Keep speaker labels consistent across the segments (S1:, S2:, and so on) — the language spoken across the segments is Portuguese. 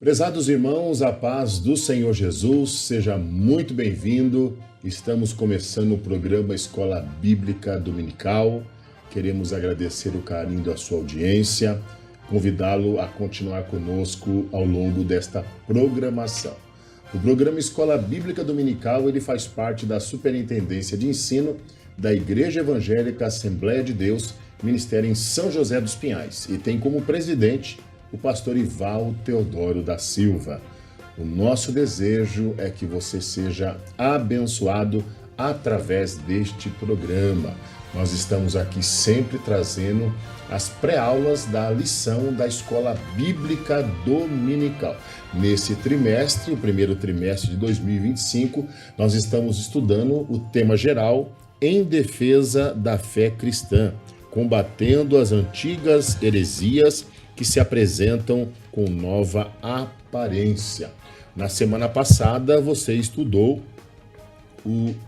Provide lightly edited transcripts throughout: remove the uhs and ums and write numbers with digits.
S1: Prezados irmãos, a paz do Senhor Jesus, seja muito bem-vindo. Estamos começando o programa Escola Bíblica Dominical. Queremos agradecer o carinho da sua audiência, convidá-lo a continuar conosco ao longo desta programação. O programa Escola Bíblica Dominical ele faz parte da Superintendência de Ensino da Igreja Evangélica Assembleia de Deus, Ministério em São José dos Pinhais, e tem como presidente o pastor Ival Teodoro da Silva. O nosso desejo é que você seja abençoado através deste programa. Nós estamos aqui sempre trazendo as pré-aulas da lição da Escola Bíblica Dominical. Nesse trimestre, o primeiro trimestre de 2025, nós estamos estudando o tema geral em defesa da fé cristã, combatendo as antigas heresias que se apresentam com nova aparência. Na semana passada, você estudou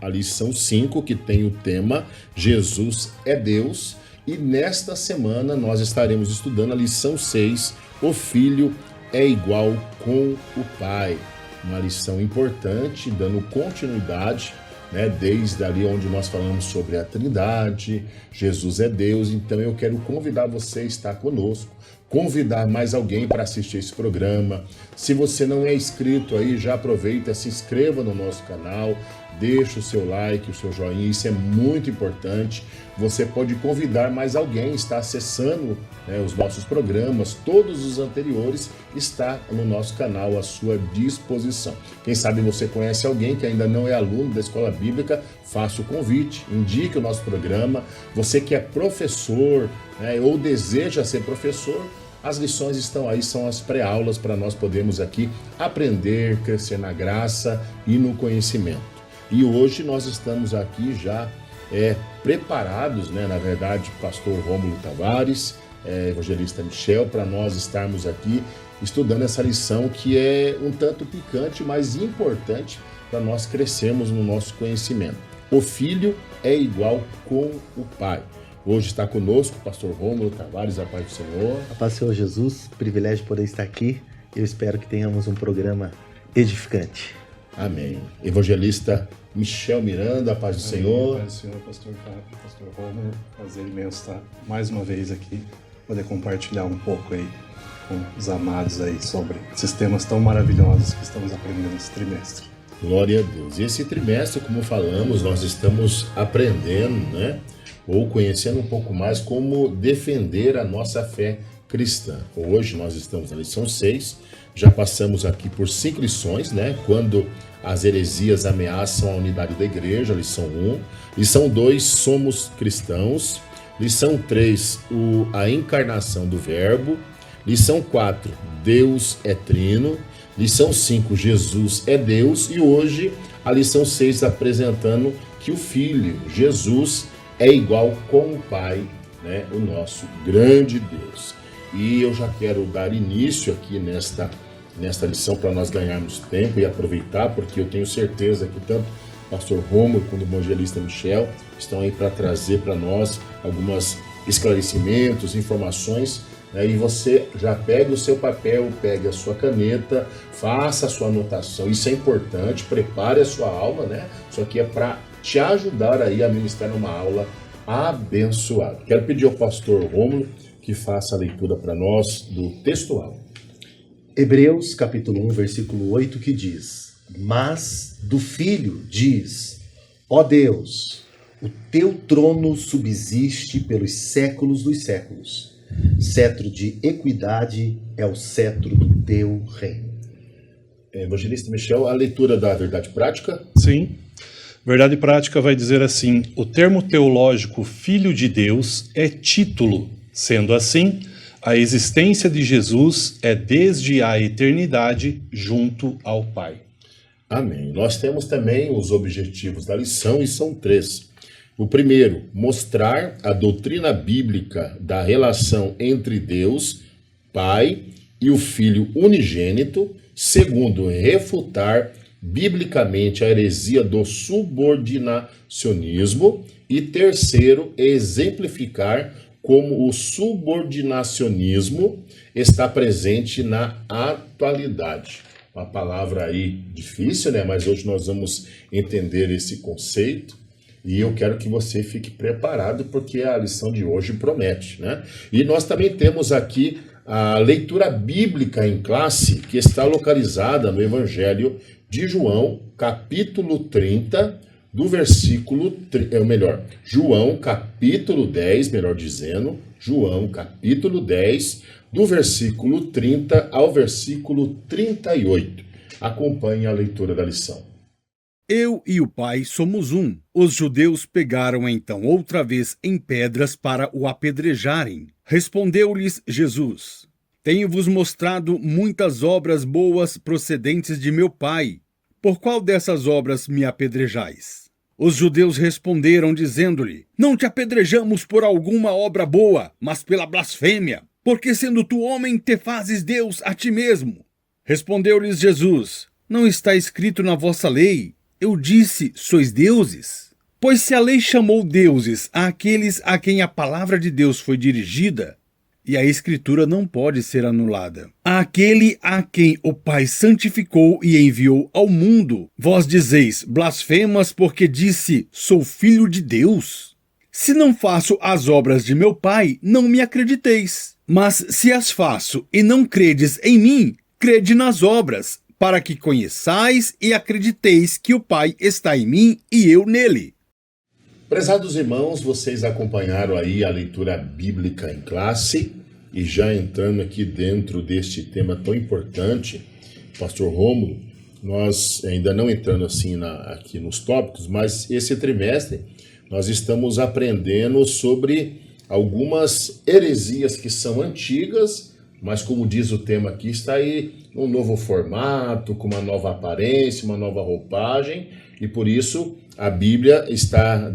S1: a lição 5, que tem o tema Jesus é Deus, e nesta semana nós estaremos estudando a lição 6, o Filho é igual com o Pai. Uma lição importante, dando continuidade, desde ali onde nós falamos sobre a Trindade, Jesus é Deus. Então eu quero convidar você a estar conosco, convidar mais alguém para assistir esse programa. Se você não é inscrito aí, já aproveita, se inscreva no nosso canal, deixa o seu like, o seu joinha, isso é muito importante. Você pode convidar mais alguém, está acessando os nossos programas, todos os anteriores está no nosso canal à sua disposição. Quem sabe você conhece alguém que ainda não é aluno da Escola Bíblica, faça o convite, indique o nosso programa. Você que é professor, ou deseja ser professor, as lições estão aí, são as pré-aulas para nós podermos aqui aprender, crescer na graça e no conhecimento. E hoje nós estamos aqui já preparados, na verdade, pastor Rômulo Tavares, evangelista Michel, para nós estarmos aqui estudando essa lição que é um tanto picante, mas importante para nós crescermos no nosso conhecimento. O Filho é igual com o Pai. Hoje está conosco o pastor Rômulo Tavares, a paz do Senhor.
S2: A paz do Senhor Jesus, privilégio de poder estar aqui. Eu espero que tenhamos um programa edificante.
S1: Amém. Evangelista Michel Miranda, a paz do Senhor.
S3: A paz do Senhor, pastor Fábio, pastor Rômulo. Prazer imenso estar mais uma vez aqui, poder compartilhar um pouco aí com os amados aí sobre esses temas tão maravilhosos que estamos aprendendo nesse trimestre.
S1: Glória a Deus. E esse trimestre, como falamos, nós estamos aprendendo, ou conhecendo um pouco mais como defender a nossa fé cristã. Hoje nós estamos na lição 6, já passamos aqui por 5 lições, quando as heresias ameaçam a unidade da igreja, lição 1. Lição 2, somos cristãos. Lição 3, a encarnação do verbo. Lição 4, Deus é trino. Lição 5, Jesus é Deus. E hoje a lição 6 apresentando que o Filho, Jesus, é igual com o Pai, o nosso grande Deus. E eu já quero dar início aqui nesta lição para nós ganharmos tempo e aproveitar, porque eu tenho certeza que tanto o pastor Rômulo quanto o evangelista Michel estão aí para trazer para nós alguns esclarecimentos, informações, e você já pega o seu papel, pega a sua caneta, faça a sua anotação, isso é importante, prepare a sua aula, Isso aqui é para te ajudar aí a ministrar uma aula abençoada. Quero pedir ao pastor Rômulo que faça a leitura para nós do textual.
S2: Hebreus capítulo 1, versículo 8, que diz: Mas do Filho diz, ó Deus, o teu trono subsiste pelos séculos dos séculos. Cetro de equidade é o cetro do teu reino.
S1: Evangelista Michel, a leitura da verdade prática.
S3: Sim. Verdade prática vai dizer assim: o termo teológico Filho de Deus é título. Sendo assim, a existência de Jesus é desde a eternidade junto ao Pai.
S1: Amém. Nós temos também os objetivos da lição e são 3. O primeiro, mostrar a doutrina bíblica da relação entre Deus, Pai, e o Filho unigênito. Segundo, refutar biblicamente a heresia do subordinacionismo. E terceiro, exemplificar como o subordinacionismo está presente na atualidade. Uma palavra aí difícil, né? Mas hoje nós vamos entender esse conceito e eu quero que você fique preparado porque a lição de hoje promete, né? E nós também temos aqui a leitura bíblica em classe que está localizada no Evangelho de João, capítulo 30, do versículo, João capítulo 10, melhor dizendo, João capítulo 10, do versículo 30 ao versículo 38. Acompanhe a leitura da lição.
S4: Eu e o Pai somos um. Os judeus pegaram então outra vez em pedras para o apedrejarem. Respondeu-lhes Jesus: Tenho-vos mostrado muitas obras boas procedentes de meu Pai. Por qual dessas obras me apedrejais? Os judeus responderam, dizendo-lhe: Não te apedrejamos por alguma obra boa, mas pela blasfêmia, porque sendo tu homem, te fazes Deus a ti mesmo. Respondeu-lhes Jesus: Não está escrito na vossa lei: Eu disse, sois deuses? Pois se a lei chamou deuses àqueles a quem a palavra de Deus foi dirigida, e a Escritura não pode ser anulada, àquele a quem o Pai santificou e enviou ao mundo, vós dizeis blasfemas porque disse, sou filho de Deus? Se não faço as obras de meu Pai, não me acrediteis. Mas se as faço e não credes em mim, crede nas obras, para que conheçais e acrediteis que o Pai está em mim e eu nele.
S1: Prezados irmãos, vocês acompanharam aí a leitura bíblica em classe e já entrando aqui dentro deste tema tão importante, Pastor Rômulo, nós ainda não entrando assim aqui nos tópicos, mas esse trimestre nós estamos aprendendo sobre algumas heresias que são antigas, mas como diz o tema aqui, está aí um novo formato, com uma nova aparência, uma nova roupagem, e por isso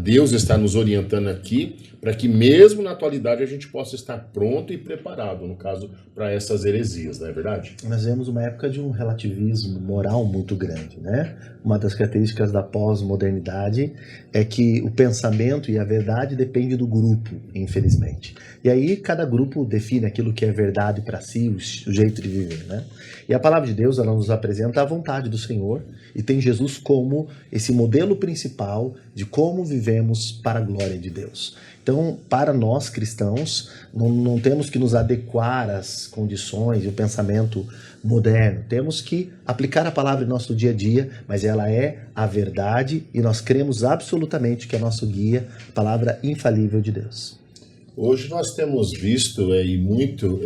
S1: Deus está nos orientando aqui para que mesmo na atualidade a gente possa estar pronto e preparado, no caso, para essas heresias, não é verdade?
S2: Nós vemos uma época de um relativismo moral muito grande, né? Uma das características da pós-modernidade é que o pensamento e a verdade dependem do grupo, infelizmente. E aí cada grupo define aquilo que é verdade para si, o jeito de viver, né? E a palavra de Deus, ela nos apresenta a vontade do Senhor e tem Jesus como esse modelo principal de como vivemos para a glória de Deus. Então, para nós cristãos, não temos que nos adequar às condições e o pensamento moderno. Temos que aplicar a palavra em nosso dia a dia, mas ela é a verdade e nós cremos absolutamente que é nosso guia, a palavra infalível de Deus.
S1: Hoje nós temos visto muito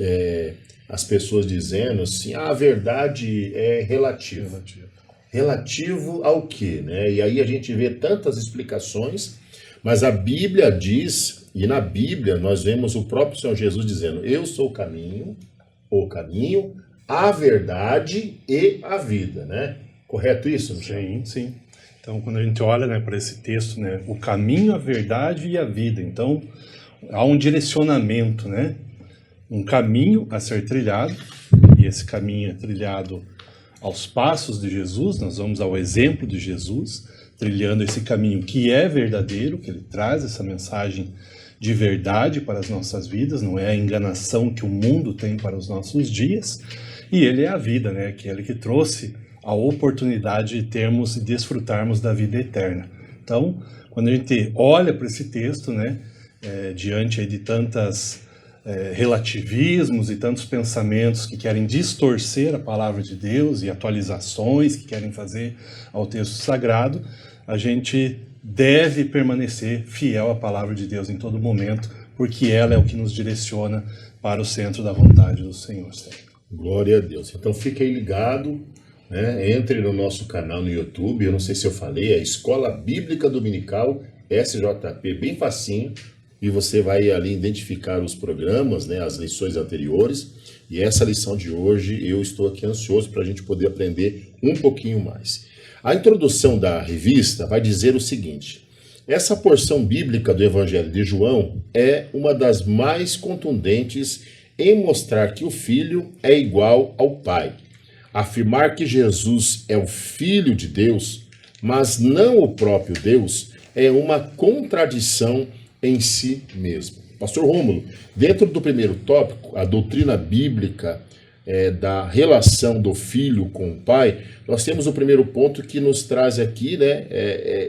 S1: as pessoas dizendo assim, a verdade é relativa. Relativo ao quê, né? E aí a gente vê tantas explicações, mas a Bíblia diz, e na Bíblia nós vemos o próprio Senhor Jesus dizendo, eu sou o caminho, a verdade e a vida, né? Correto isso, Michel?
S3: Sim, sim. Então, quando a gente olha, né, para esse texto, né, o caminho, a verdade e a vida, então há um direcionamento, né? Um caminho a ser trilhado, e esse caminho é trilhado aos passos de Jesus, nós vamos ao exemplo de Jesus, trilhando esse caminho que é verdadeiro, que ele traz essa mensagem de verdade para as nossas vidas, não é a enganação que o mundo tem para os nossos dias, e ele é a vida, né? Aquele que trouxe a oportunidade de termos e desfrutarmos da vida eterna. Então, quando a gente olha para esse texto, né, diante aí de tantas relativismos e tantos pensamentos que querem distorcer a palavra de Deus e atualizações que querem fazer ao texto sagrado, a gente deve permanecer fiel à palavra de Deus em todo momento, porque ela é o que nos direciona para o centro da vontade do Senhor.
S1: Glória a Deus. Então fique aí ligado, né? Entre no nosso canal no YouTube, eu não sei se eu falei, é Escola Bíblica Dominical, SJP, bem facinho, e você vai ali identificar os programas, né, as lições anteriores, e essa lição de hoje eu estou aqui ansioso para a gente poder aprender um pouquinho mais. A introdução da revista vai dizer o seguinte, essa porção bíblica do Evangelho de João é uma das mais contundentes em mostrar que o Filho é igual ao Pai. Afirmar que Jesus é o Filho de Deus, mas não o próprio Deus, é uma contradição em si mesmo. Pastor Rômulo, dentro do primeiro tópico, a doutrina bíblica da relação do filho com o pai, nós temos o primeiro ponto que nos traz aqui, né?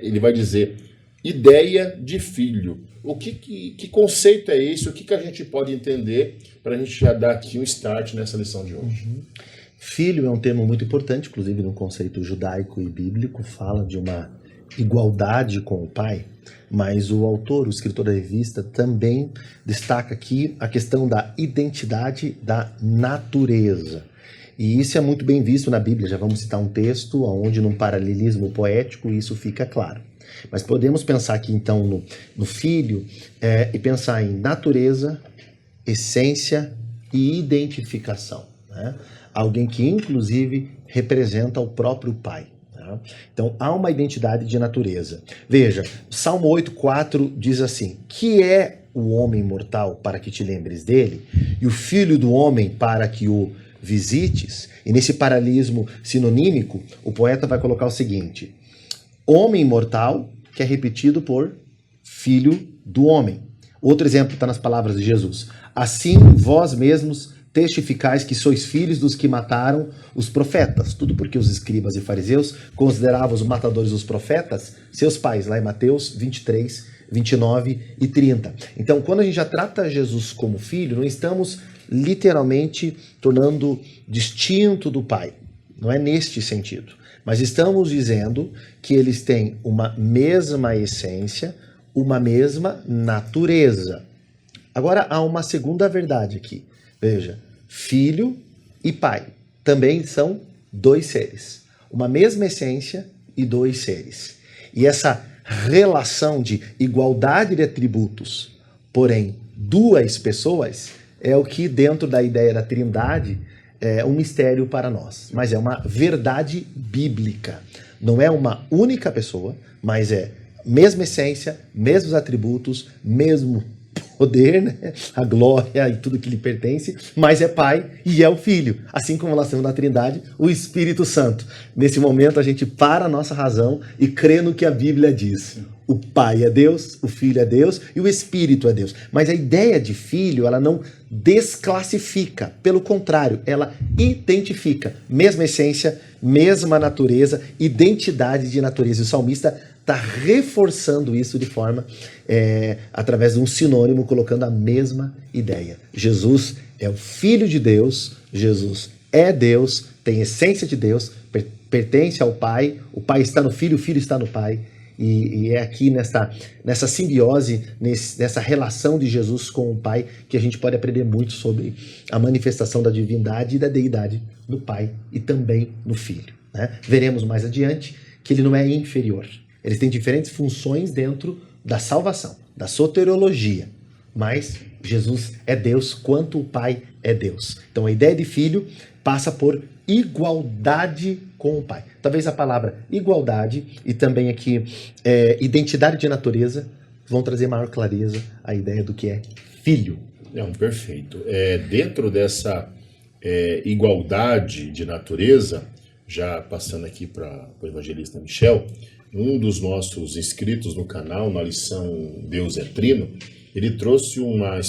S1: Ele vai dizer, ideia de filho. Que conceito é esse? O que a gente pode entender para a gente já dar aqui um start nessa lição de hoje?
S2: Filho é um termo muito importante, inclusive no conceito judaico e bíblico, fala de uma igualdade com o pai, mas o autor, o escritor da revista, também destaca aqui a questão da identidade da natureza. E isso é muito bem visto na Bíblia, já vamos citar um texto onde, num paralelismo poético, isso fica claro. Mas podemos pensar aqui, então, no filho e pensar em natureza, essência e identificação, né? Alguém que, inclusive, representa o próprio pai. Tá? Então, há uma identidade de natureza. Veja, Salmo 8,4 diz assim, que é o homem mortal para que te lembres dele, e o filho do homem para que o visites. E nesse paralelismo sinonímico, o poeta vai colocar o seguinte, homem mortal, que é repetido por filho do homem. Outro exemplo está nas palavras de Jesus. Assim, vós mesmos testificais que sois filhos dos que mataram os profetas. Tudo porque os escribas e fariseus consideravam os matadores dos profetas seus pais, lá em Mateus 23, 29 e 30. Então, quando a gente já trata Jesus como filho, não estamos literalmente tornando distinto do pai. Não é neste sentido. Mas estamos dizendo que eles têm uma mesma essência, uma mesma natureza. Agora, há uma segunda verdade aqui. Veja, filho e pai também são dois seres. Uma mesma essência e dois seres. E essa relação de igualdade de atributos, porém duas pessoas, é o que dentro da ideia da Trindade é um mistério para nós. Mas é uma verdade bíblica. Não é uma única pessoa, mas é mesma essência, mesmos atributos, mesmo poder, né? A glória e tudo que lhe pertence, mas é pai e é o filho. Assim como nós temos na Trindade, o Espírito Santo. Nesse momento a gente para a nossa razão e crê no que a Bíblia diz. O pai é Deus, o filho é Deus e o Espírito é Deus. Mas a ideia de filho, ela não desclassifica. Pelo contrário, ela identifica. Mesma essência, mesma natureza, identidade de natureza. E o salmista está reforçando isso de forma, através de um sinônimo, colocando a mesma ideia. Jesus é o Filho de Deus, Jesus é Deus, tem essência de Deus, pertence ao Pai, o Pai está no Filho, o Filho está no Pai, e é aqui nessa simbiose, nessa relação de Jesus com o Pai, que a gente pode aprender muito sobre a manifestação da divindade e da deidade no Pai e também no Filho, né? Veremos mais adiante que ele não é inferior. Eles têm diferentes funções dentro da salvação, da soteriologia. Mas Jesus é Deus quanto o Pai é Deus. Então a ideia de filho passa por igualdade com o Pai. Talvez a palavra igualdade e também aqui identidade de natureza vão trazer maior clareza à ideia do que é filho.
S1: Não, perfeito. Dentro dessa igualdade de natureza, já passando aqui para o evangelista Michel, um dos nossos inscritos no canal, na lição Deus é Trino, ele trouxe uma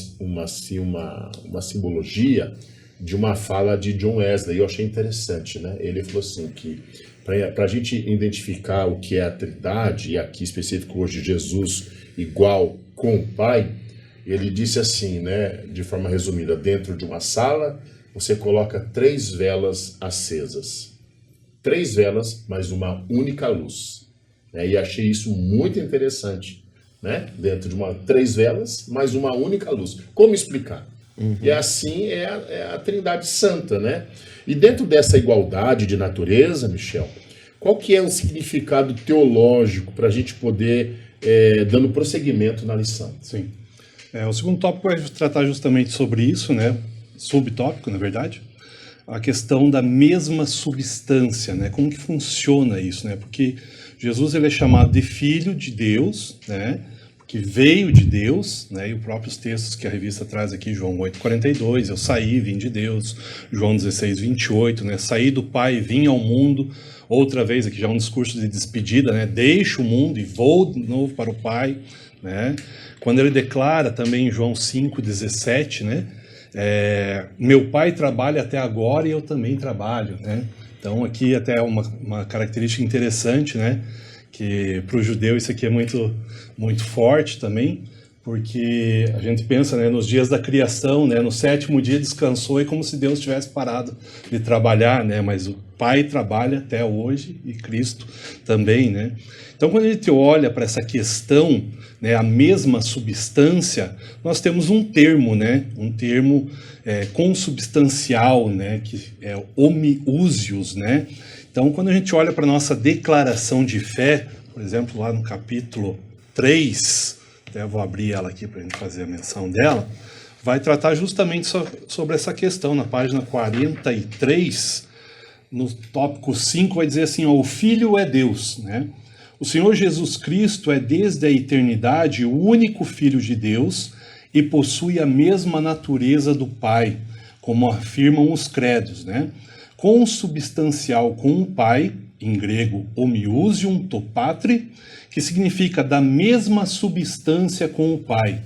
S1: simbologia de uma fala de John Wesley, eu achei interessante, né? Ele falou assim que para a gente identificar o que é a Trindade, e aqui específico hoje Jesus igual com o Pai, ele disse assim, né, de forma resumida, dentro de uma sala você coloca 3 velas acesas. 3 velas, mas uma única luz. E achei isso muito interessante, né? Dentro de 3 velas, mas uma única luz. Como explicar? E assim é a Trindade Santa, né? E dentro dessa igualdade de natureza, Michel, qual que é o significado teológico para a gente poder dando prosseguimento na lição?
S3: Sim. O segundo tópico vai tratar justamente sobre isso, né? Subtópico, na verdade. A questão da mesma substância, né? Como que funciona isso, né? Porque Jesus ele é chamado de Filho de Deus, né? que veio de Deus, né? E os próprios textos que a revista traz aqui, João 8,42, eu saí, vim de Deus, João 16,28, né? Saí do Pai e vim ao mundo, outra vez aqui já um discurso de despedida, né? Deixo o mundo e vou de novo para o Pai, né? Quando ele declara também em João 5,17, né? Meu Pai trabalha até agora e eu também trabalho, né? Então aqui até uma característica interessante, né? Que para o judeu isso aqui é muito, muito forte também, porque a gente pensa, né, nos dias da criação, né, no 7º dia descansou, é como se Deus tivesse parado de trabalhar, né, mas o Pai trabalha até hoje e Cristo também, né. Então quando a gente olha para essa questão, né, a mesma substância, nós temos um termo, né, um termo consubstancial, né, que é homiousios, né. Então, quando a gente olha para a nossa declaração de fé, por exemplo, lá no capítulo 3, até vou abrir ela aqui para a gente fazer a menção dela, vai tratar justamente sobre essa questão. Na página 43, no tópico 5, vai dizer assim, ó, o Filho é Deus, né? O Senhor Jesus Cristo é desde a eternidade o único Filho de Deus e possui a mesma natureza do Pai, como afirmam os credos, né? Consubstancial com o Pai, em grego homiousium topatre, que significa da mesma substância com o Pai.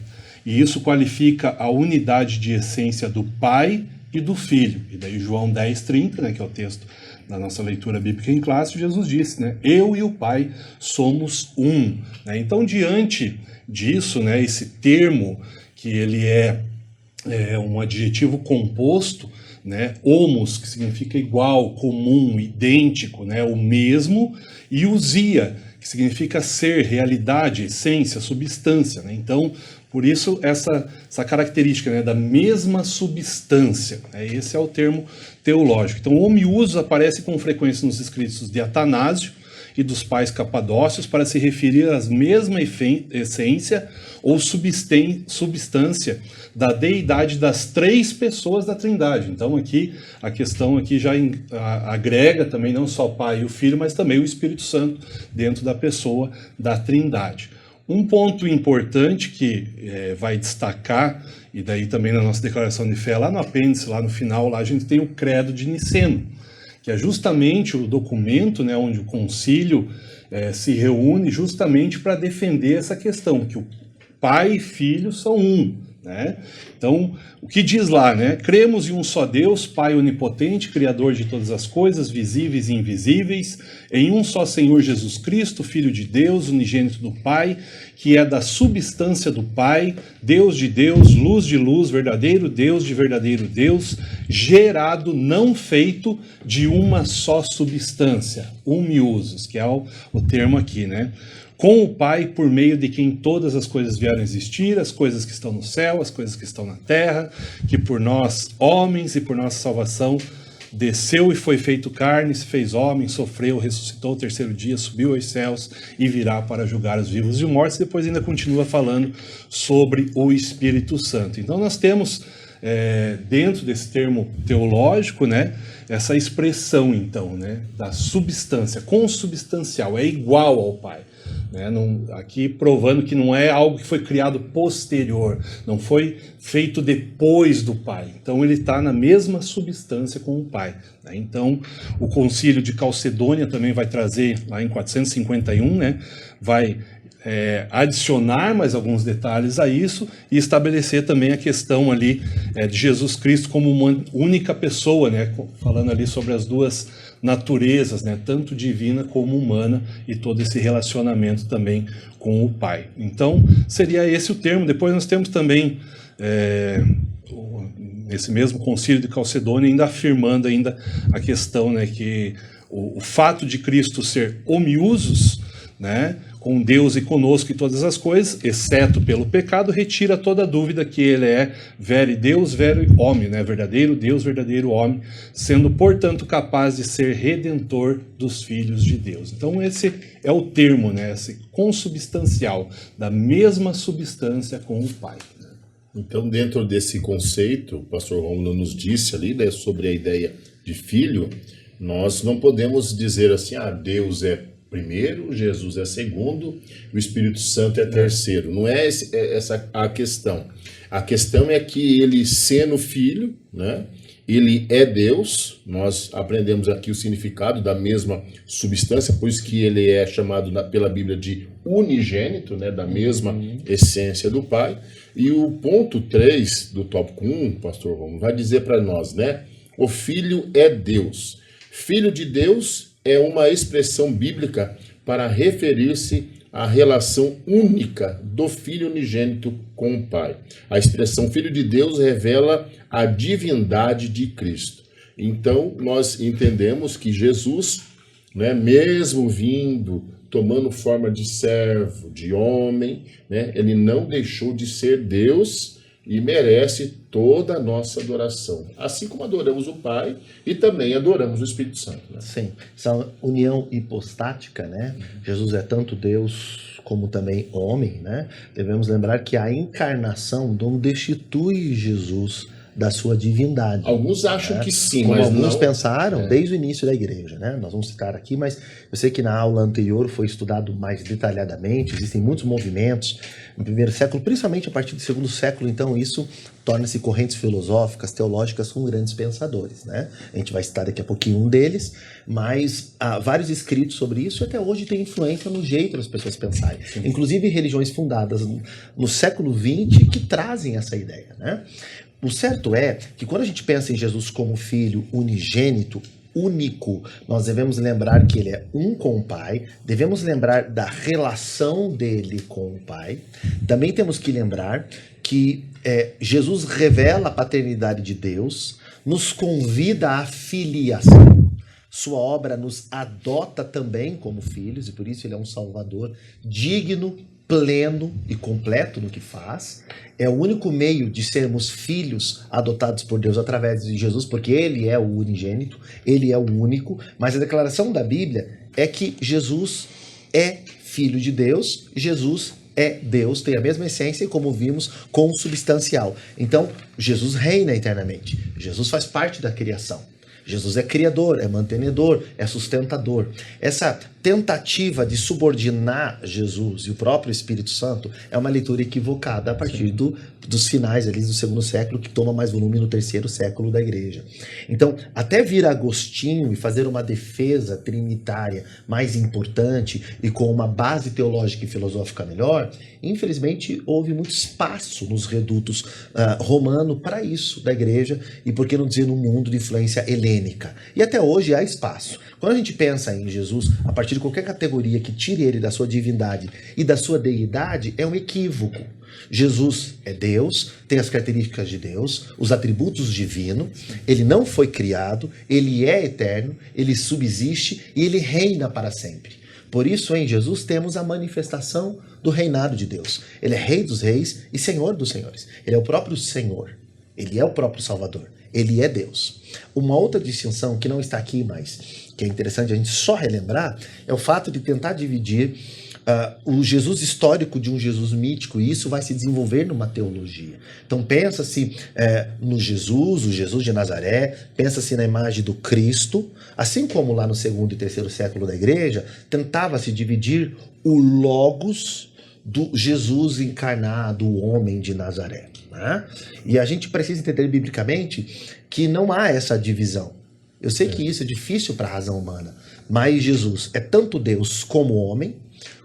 S3: E isso qualifica a unidade de essência do Pai e do Filho. E daí João 10,30, né, que é o texto da nossa leitura bíblica em classe, Jesus disse, né, eu e o Pai somos um. Né? Então, diante disso, né, esse termo, que ele é um adjetivo composto, né, homos, que significa igual, comum, idêntico, né, o mesmo, e ousia, que significa ser, realidade, essência, substância, né? Então, por isso essa característica, né, da mesma substância, né? Esse é o termo teológico. Então, o homiousios aparece com frequência nos escritos de Atanásio e dos pais capadócios para se referir à mesma essência ou substância da deidade das 3 pessoas da Trindade. Então aqui a questão aqui já agrega também não só o Pai e o Filho, mas também o Espírito Santo dentro da pessoa da Trindade. Um ponto importante que vai destacar, e daí também na nossa declaração de fé, lá no apêndice, lá no final, lá a gente tem o Credo de Niceno, que é justamente o documento, né, onde o concílio se reúne justamente para defender essa questão, que o Pai e Filho são um. Né? Então, o que diz lá, né? Cremos em um só Deus, Pai onipotente, Criador de todas as coisas, visíveis e invisíveis, em um só Senhor Jesus Cristo, Filho de Deus, unigênito do Pai, que é da substância do Pai, Deus de Deus, luz de luz, verdadeiro Deus de verdadeiro Deus, gerado, não feito, de uma só substância, homiousios, que é o termo aqui, né? Com o Pai, por meio de quem todas as coisas vieram a existir, as coisas que estão no céu, as coisas que estão na terra, que por nós, homens, e por nossa salvação, desceu e foi feito carne, se fez homem, sofreu, ressuscitou o 3º dia, subiu aos céus e virá para julgar os vivos e os mortos. Depois ainda continua falando sobre o Espírito Santo. Então nós temos, dentro desse termo teológico, né, essa expressão, então, né, da substância, consubstancial, é igual ao Pai. Né, aqui provando que não é algo que foi criado posterior, não foi feito depois do Pai. Então ele está na mesma substância com o Pai. Né? Então o Concílio de Calcedônia também vai trazer, lá em 451, né, vai adicionar mais alguns detalhes a isso e estabelecer também a questão ali de Jesus Cristo como uma única pessoa, né, falando ali sobre as duas naturezas, né, tanto divina como humana, e todo esse relacionamento também com o Pai. Então, seria esse o termo. Depois nós temos também, nesse mesmo Concílio de Calcedônia, ainda afirmando ainda a questão, né, que o fato de Cristo ser homiousios, né, com Deus e conosco em todas as coisas, exceto pelo pecado, retira toda dúvida que ele é vere Deus, vere homem, né? Verdadeiro Deus, verdadeiro homem, sendo, portanto, capaz de ser redentor dos filhos de Deus. Então esse é o termo, né? Esse consubstancial, da mesma substância com o Pai.
S1: Então, dentro desse conceito, o pastor Rômulo nos disse ali, né, sobre a ideia de filho, nós não podemos dizer assim, Deus é primeiro, Jesus é segundo, o Espírito Santo é terceiro. Não é essa a questão. A questão é que ele, sendo filho, né, ele é Deus. Nós aprendemos aqui o significado da mesma substância, por isso que ele é chamado pela Bíblia de unigênito, né, da mesma essência do Pai. E o ponto 3 do tópico 1, pastor Romulo, vai dizer para nós, né, o Filho é Deus. Filho de Deus é uma expressão bíblica para referir-se à relação única do Filho unigênito com o Pai. A expressão Filho de Deus revela a divindade de Cristo. Então, nós entendemos que Jesus, né, mesmo vindo, tomando forma de servo, de homem, né, ele não deixou de ser Deus e merece toda a nossa adoração. Assim como adoramos o Pai e também adoramos o Espírito Santo. Né?
S2: Sim, essa união hipostática, né? Jesus é tanto Deus como também homem, né? Devemos lembrar que a encarnação não destitui Jesus da sua divindade.
S1: Alguns acham que sim,
S2: como
S1: mas
S2: alguns
S1: não
S2: pensaram desde o início da igreja, né? Nós vamos citar aqui, mas eu sei que na aula anterior foi estudado mais detalhadamente, existem muitos movimentos no primeiro século, principalmente a partir do segundo século, então isso torna-se correntes filosóficas, teológicas com grandes pensadores, né? A gente vai citar daqui a pouquinho um deles, mas há vários escritos sobre isso e até hoje tem influência no jeito das pessoas pensarem. Sim. Inclusive religiões fundadas no século XX que trazem essa ideia, né? O certo é que quando a gente pensa em Jesus como filho unigênito, único, nós devemos lembrar que ele é um com o Pai, devemos lembrar da relação dele com o Pai, também temos que lembrar que Jesus revela a paternidade de Deus, nos convida à filiação, sua obra nos adota também como filhos, e por isso ele é um Salvador digno, pleno e completo no que faz. É o único meio de sermos filhos adotados por Deus através de Jesus, porque ele é o unigênito, ele é o único, mas a declaração da Bíblia é que Jesus é filho de Deus, Jesus é Deus, tem a mesma essência e, como vimos, consubstancial. Então, Jesus reina eternamente, Jesus faz parte da criação. Jesus é criador, é mantenedor, é sustentador. Essa tentativa de subordinar Jesus e o próprio Espírito Santo é uma leitura equivocada a partir dos finais ali do segundo século, que toma mais volume no terceiro século da igreja. Então, até vir Agostinho e fazer uma defesa trinitária mais importante e com uma base teológica e filosófica melhor, infelizmente houve muito espaço nos redutos romano para isso da igreja e, por que não dizer, no mundo de influência helênica. E até hoje há espaço. Quando a gente pensa em Jesus, a partir de qualquer categoria que tire ele da sua divindade e da sua deidade, é um equívoco. Jesus é Deus, tem as características de Deus, os atributos divinos, ele não foi criado, ele é eterno, ele subsiste e ele reina para sempre. Por isso, em Jesus, temos a manifestação do reinado de Deus. Ele é Rei dos Reis e Senhor dos Senhores. Ele é o próprio Senhor, ele é o próprio Salvador, ele é Deus. Uma outra distinção que não está aqui, mas que é interessante a gente só relembrar, é o fato de tentar dividir o Jesus histórico de um Jesus mítico, e isso vai se desenvolver numa teologia. Então pensa-se no Jesus, o Jesus de Nazaré, pensa-se na imagem do Cristo, assim como lá no segundo e terceiro século da igreja, tentava-se dividir o Logos do Jesus encarnado, o homem de Nazaré. Né? E a gente precisa entender biblicamente que não há essa divisão. Eu sei que isso é difícil para a razão humana, mas Jesus é tanto Deus como homem,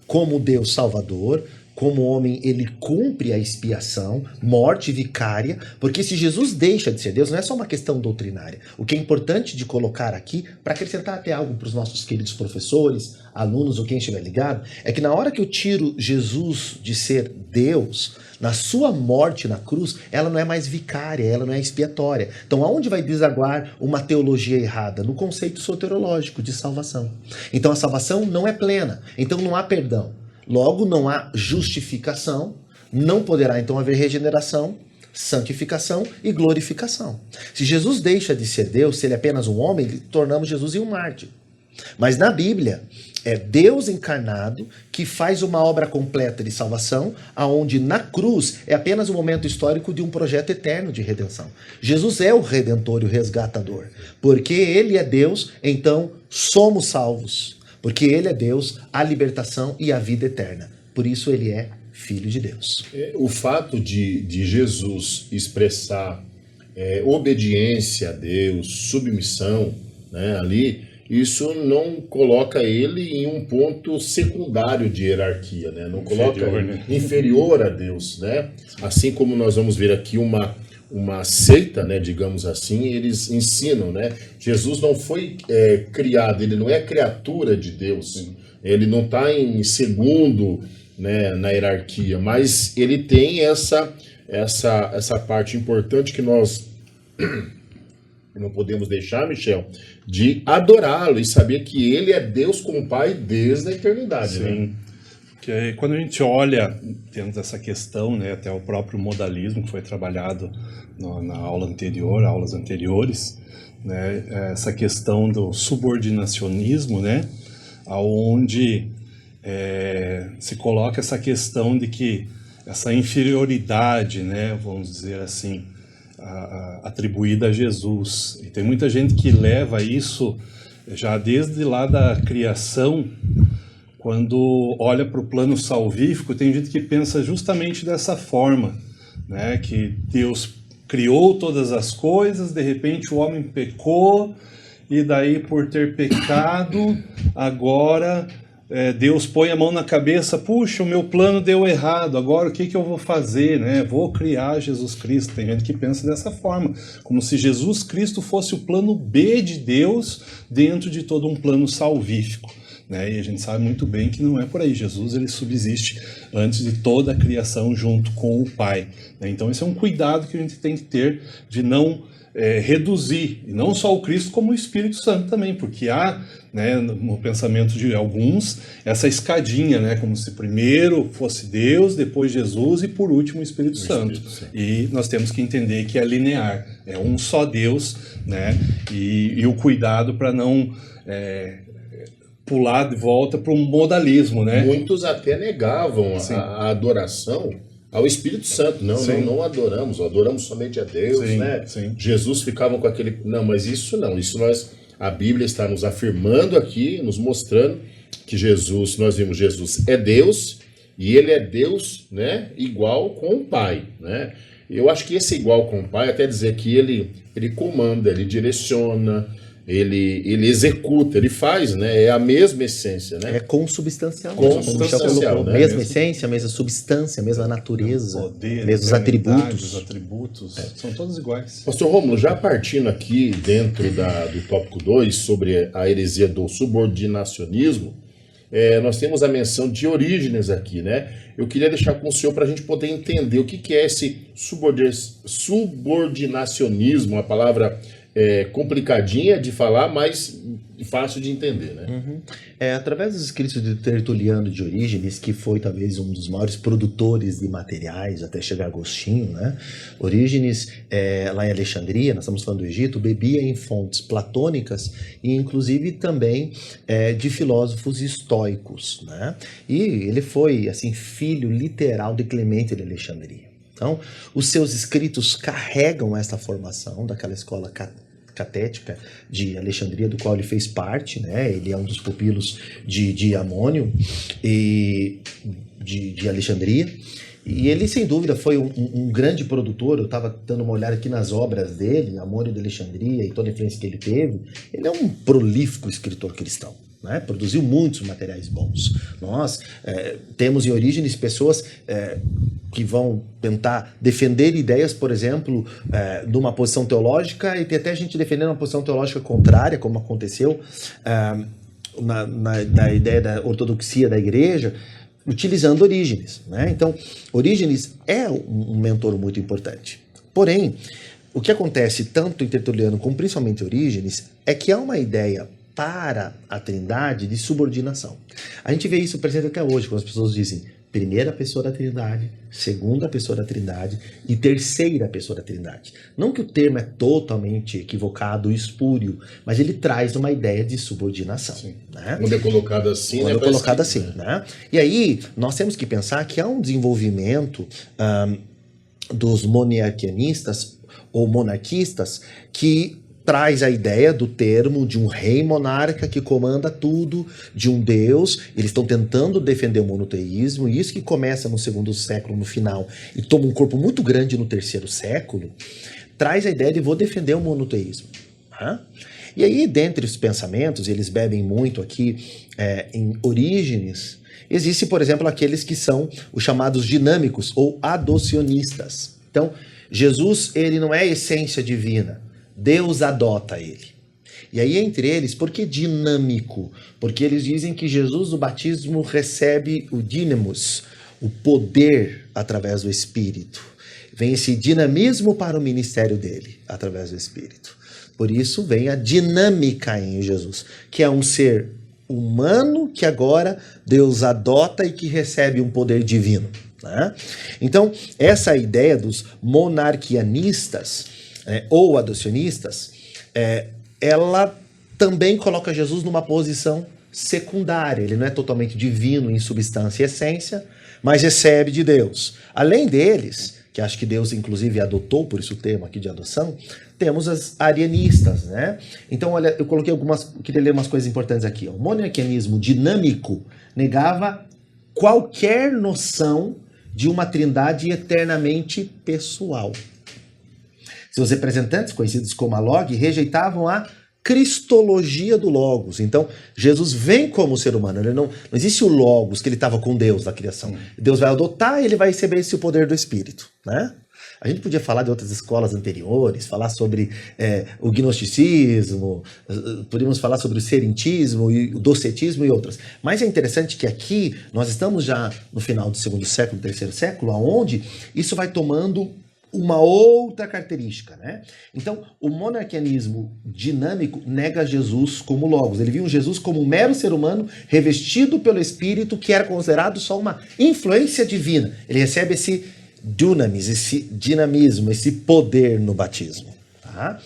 S2: como Deus Salvador, como homem ele cumpre a expiação, morte vicária, porque se Jesus deixa de ser Deus, não é só uma questão doutrinária. O que é importante de colocar aqui, para acrescentar até algo para os nossos queridos professores, alunos ou quem estiver ligado, é que na hora que eu tiro Jesus de ser Deus, na sua morte na cruz, ela não é mais vicária, ela não é expiatória. Então aonde vai desaguar uma teologia errada? No conceito soterológico de salvação. Então a salvação não é plena, então não há perdão. Logo não há justificação, não poderá então haver regeneração, santificação e glorificação. Se Jesus deixa de ser Deus, se ele é apenas um homem, tornamos Jesus em um mártir. Mas na Bíblia, é Deus encarnado que faz uma obra completa de salvação, aonde na cruz é apenas um momento histórico de um projeto eterno de redenção. Jesus é o Redentor e o resgatador. Porque ele é Deus, então somos salvos. porque ele é Deus, a libertação e a vida eterna. Por isso ele é Filho de Deus.
S1: O fato de Jesus expressar obediência a Deus, submissão, né, ali, isso não coloca ele em um ponto secundário de hierarquia, né? Não coloca inferior a Deus, né? Assim como nós vamos ver aqui uma seita, né, digamos assim, eles ensinam, né? Jesus não foi criado, ele não é criatura de Deus, ele não está em segundo, né, na hierarquia, mas ele tem essa parte importante que nós não podemos deixar, Michel, de adorá-lo e saber que ele é Deus como Pai desde a eternidade.
S3: Sim.
S1: Né?
S3: Porque quando a gente olha dentro dessa questão, né, até o próprio modalismo que foi trabalhado na aula anterior, aulas anteriores, né, essa questão do subordinacionismo, né, onde se coloca essa questão de que essa inferioridade, né, vamos dizer assim, atribuída a Jesus. E tem muita gente que leva isso já desde lá da criação, quando olha para o plano salvífico, tem gente que pensa justamente dessa forma, né, que Deus criou todas as coisas, de repente o homem pecou, e daí por ter pecado, agora Deus põe a mão na cabeça, puxa, o meu plano deu errado, agora o que eu vou fazer, né? Vou criar Jesus Cristo. Tem gente que pensa dessa forma, como se Jesus Cristo fosse o plano B de Deus dentro de todo um plano salvífico, né? E a gente sabe muito bem que não é por aí. Jesus, ele subsiste antes de toda a criação junto com o Pai, né? Então esse é um cuidado que a gente tem que ter de não reduzir, e não só o Cristo, como o Espírito Santo também, porque há, né, no pensamento de alguns, essa escadinha, né, como se primeiro fosse Deus, depois Jesus e por último o Espírito Santo. E nós temos que entender que é linear, é um só Deus, né, e o cuidado para não pular de volta para um modalismo, né?
S1: Muitos até negavam a adoração ao Espírito Santo. Não adoramos somente a Deus, né?
S3: Sim.
S1: Jesus ficava com aquele... Não, mas isso não, a Bíblia está nos afirmando aqui, nos mostrando que Jesus, nós vimos Jesus é Deus, e ele é Deus, né, igual com o Pai, né? Eu acho que esse igual com o Pai, até dizer que ele comanda, ele direciona, ele executa, ele faz, né? É a mesma essência, né?
S2: É consubstancial.
S1: Consubstancial, né?
S2: Mesma essência, mesma substância, mesma natureza,
S3: Poder,
S2: mesmos atributos.
S3: Os atributos são todos iguais.
S1: Pastor Rômulo, já partindo aqui dentro do tópico 2, sobre a heresia do subordinacionismo, nós temos a menção de Orígenes aqui, né? Eu queria deixar com o senhor para a gente poder entender o que é esse subordinacionismo, uma palavra complicadinha de falar, mas fácil de entender, né?
S2: Uhum. Através dos escritos de Tertuliano de Orígenes, que foi talvez um dos maiores produtores de materiais, até chegar a Agostinho, né? Orígenes, lá em Alexandria, nós estamos falando do Egito, bebia em fontes platônicas e inclusive também de filósofos estoicos, né? E ele foi, assim, filho literal de Clemente de Alexandria. Então, os seus escritos carregam essa formação daquela escola catética de Alexandria, do qual ele fez parte, né? Ele é um dos pupilos de Amônio e de Alexandria. E ele, sem dúvida, foi um grande produtor. Eu estava dando uma olhada aqui nas obras dele, Amônio de Alexandria e toda a influência que ele teve. Ele é um prolífico escritor cristão, né? Produziu muitos materiais bons. Nós temos em Orígenes pessoas que vão tentar defender ideias, por exemplo, de uma posição teológica, e tem até gente defendendo uma posição teológica contrária, como aconteceu na ideia da ortodoxia da igreja, utilizando Orígenes, né? Então, Orígenes é um mentor muito importante. Porém, o que acontece tanto em Tertuliano como principalmente em Orígenes é que há uma ideia para a Trindade de subordinação. A gente vê isso presente até hoje, quando as pessoas dizem primeira pessoa da Trindade, segunda pessoa da Trindade e terceira pessoa da Trindade. Não que o termo é totalmente equivocado, espúrio, mas ele traz uma ideia de subordinação. Né?
S1: Quando é colocado assim,
S2: quando é colocado assim, né? E aí, nós temos que pensar que há um desenvolvimento dos monarquianistas ou monarquistas que traz a ideia do termo de um rei monarca que comanda tudo, de um Deus. Eles estão tentando defender o monoteísmo, e isso que começa no segundo século, no final, e toma um corpo muito grande no terceiro século, traz a ideia de vou defender o monoteísmo. Tá? E aí, dentre os pensamentos, eles bebem muito aqui em Orígenes, existe, por exemplo, aqueles que são os chamados dinâmicos ou adocionistas. Então, Jesus, ele não é essência divina, Deus adota ele. E aí, entre eles, por que dinâmico? Porque eles dizem que Jesus, no batismo, recebe o dínamos, o poder através do Espírito. Vem esse dinamismo para o ministério dele, através do Espírito. Por isso vem a dinâmica em Jesus, que é um ser humano que agora Deus adota e que recebe um poder divino. Né? Então, essa ideia dos monarquianistas ou adocionistas, ela também coloca Jesus numa posição secundária. Ele não é totalmente divino em substância e essência, mas recebe de Deus. Além deles, que acho que Deus inclusive adotou, por isso o termo aqui de adoção, temos as arianistas, né? Então, olha, eu coloquei queria ler umas coisas importantes aqui. O monarquianismo dinâmico negava qualquer noção de uma trindade eternamente pessoal. Seus representantes, conhecidos como a Log, rejeitavam a cristologia do Logos. Então, Jesus vem como ser humano. Ele não existe o Logos, que ele estava com Deus na criação. Deus vai adotar e ele vai receber esse poder do Espírito, né? A gente podia falar de outras escolas anteriores, falar sobre o gnosticismo, podíamos falar sobre o serentismo, e o docetismo e outras. Mas é interessante que aqui nós estamos já no final do segundo século, terceiro século, onde isso vai tomando uma outra característica, né? Então, o monarquianismo dinâmico nega Jesus como Logos. Ele viu Jesus como um mero ser humano revestido pelo Espírito, que era considerado só uma influência divina. Ele recebe esse dunamis, esse dinamismo, esse poder no batismo. Tá?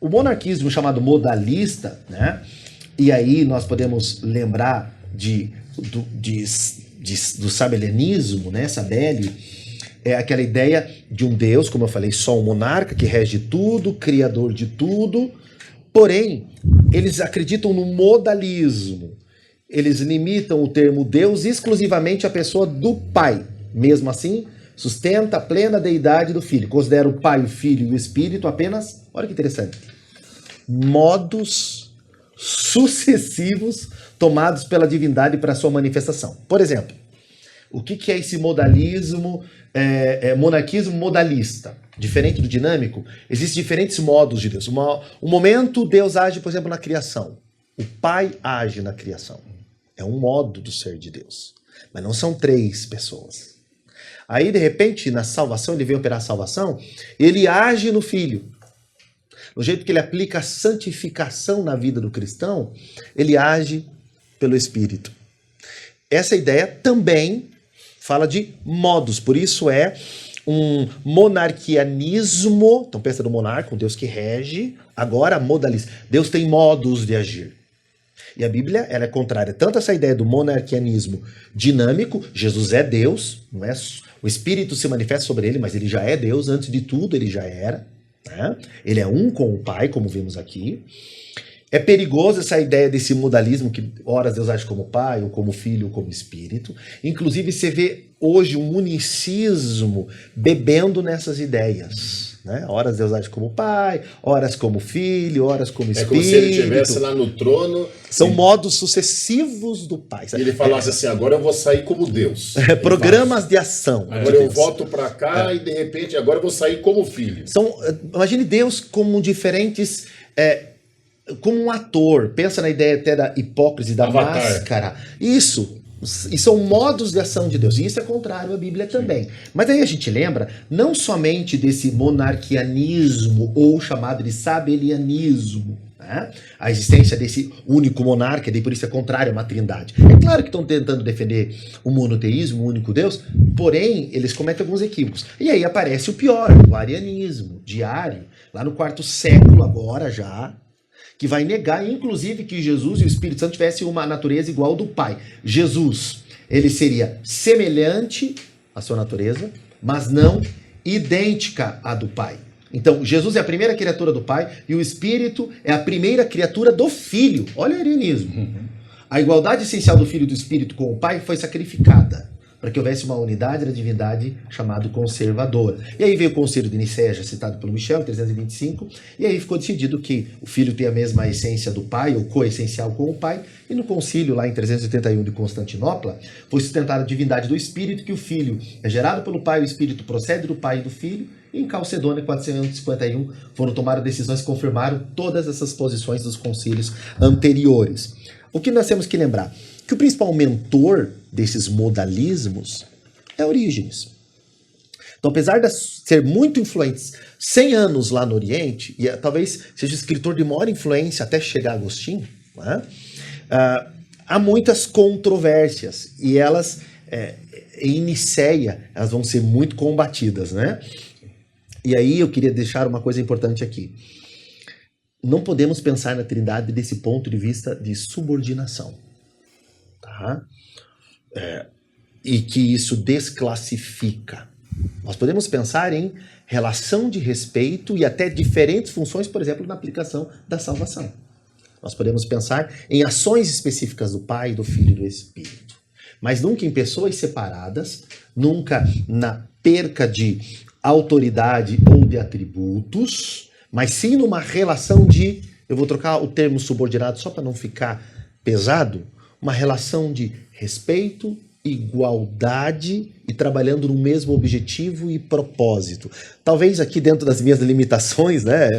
S2: O monarquismo chamado modalista, né? E aí nós podemos lembrar do sabelianismo, né? Sabelli, é aquela ideia de um Deus, como eu falei, só um monarca que rege tudo, criador de tudo. Porém, eles acreditam no modalismo. Eles limitam o termo Deus exclusivamente à pessoa do Pai. Mesmo assim, sustenta a plena deidade do Filho. Considera o Pai, o Filho e o Espírito apenas, olha que interessante, modos sucessivos tomados pela divindade para sua manifestação. Por exemplo, o que é esse modalismo, monarquismo modalista? Diferente do dinâmico, existem diferentes modos de Deus. Um momento Deus age, por exemplo, na criação. O Pai age na criação. É um modo do ser de Deus. Mas não são três pessoas. Aí, de repente, na salvação, ele vem operar a salvação, ele age no Filho. No jeito que ele aplica a santificação na vida do cristão, ele age pelo Espírito. Essa ideia também fala de modos, por isso é um monarquianismo. Então pensa no monarca, um Deus que rege, agora modalista. Deus tem modos de agir. E a Bíblia, ela é contrária tanto a essa ideia do monarquianismo dinâmico, Jesus é Deus, não é? O Espírito se manifesta sobre ele, mas ele já é Deus, antes de tudo ele já era, né? Ele é um com o Pai, como vimos aqui. É perigoso essa ideia desse modalismo, que horas Deus age como Pai, ou como Filho, ou como Espírito. Inclusive você vê hoje um unicismo bebendo nessas ideias. Né? Horas Deus age como Pai, horas como Filho, horas como Espírito.
S1: É como se ele estivesse lá no trono.
S2: São modos sucessivos do Pai.
S1: E ele falasse assim, agora eu vou sair como Deus.
S2: Programas de ação.
S1: Agora eu volto para cá e de repente agora eu vou sair como filho.
S2: Imagine Deus como diferentes... como um ator. Pensa na ideia até da hipócrise, da
S1: Avatar.
S2: máscara. Isso. E são modos de ação de Deus. E isso é contrário à Bíblia também. Mas aí a gente lembra não somente desse monarquianismo ou chamado de sabelianismo, né? A existência desse único monarca, e por isso é contrário a uma trindade. É claro que estão tentando defender o monoteísmo, o único Deus, porém eles cometem alguns equívocos. E aí aparece o pior, o arianismo, diário, lá no 4º século agora já, que vai negar, inclusive, que Jesus e o Espírito Santo tivessem uma natureza igual ao do Pai. Jesus, ele seria semelhante à sua natureza, mas não idêntica à do Pai. Então, Jesus é a primeira criatura do Pai e o Espírito é a primeira criatura do Filho. Olha o arianismo. A igualdade essencial do Filho e do Espírito com o Pai foi sacrificada para que houvesse uma unidade da divindade chamado conservadora. E aí veio o Concílio de Nicéia, já citado pelo Michel, em 325, e aí ficou decidido que o Filho tem a mesma essência do Pai, ou coessencial com o Pai, e no Concílio, lá em 381 de Constantinopla, foi sustentada a divindade do Espírito, que o Filho é gerado pelo Pai, o Espírito procede do Pai e do Filho, e em Calcedônia, 451, foram tomadas decisões que confirmaram todas essas posições dos concílios anteriores. O que nós temos que lembrar? Que o principal mentor desses modalismos é Orígenes. Então, apesar de ser muito influente, 100 anos lá no Oriente, e talvez seja o escritor de maior influência até chegar a Agostinho, né? Há muitas controvérsias, e elas, em Nicéia, elas vão ser muito combatidas, né? E aí eu queria deixar uma coisa importante aqui. Não podemos pensar na Trindade desse ponto de vista de subordinação. Tá? E que isso desclassifica. Nós podemos pensar em relação de respeito e até diferentes funções, por exemplo, na aplicação da salvação. Nós podemos pensar em ações específicas do Pai, do Filho e do Espírito. Mas nunca em pessoas separadas, nunca na perca de autoridade ou de atributos, mas sim numa relação de, eu vou trocar o termo subordinado só para não ficar pesado, uma relação de respeito, igualdade e trabalhando no mesmo objetivo e propósito. Talvez aqui dentro das minhas limitações, né,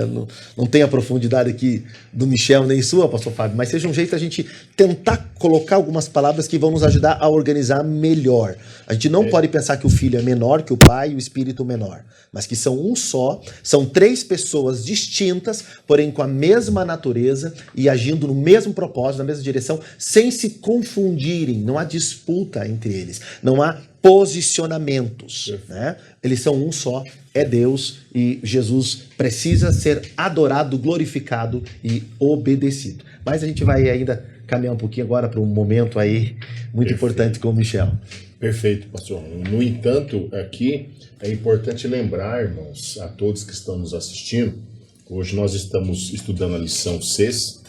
S2: não tenha a profundidade aqui do Michel nem sua, pastor Fábio, mas seja um jeito a gente tentar colocar algumas palavras que vão nos ajudar a organizar melhor. A gente não pode pensar que o Filho é menor que o Pai e o Espírito menor, mas que são um só, são três pessoas distintas, porém com a mesma natureza e agindo no mesmo propósito, na mesma direção, sem se confundirem. Não há disputa entre eles, não há posicionamentos, né? Eles são um só, é Deus, e Jesus precisa ser adorado, glorificado e obedecido. Mas a gente vai ainda caminhar um pouquinho agora para um momento aí muito importante com o Michel.
S1: Perfeito, pastor. No entanto, aqui é importante lembrar, irmãos, a todos que estão nos assistindo, hoje nós estamos estudando a lição 6,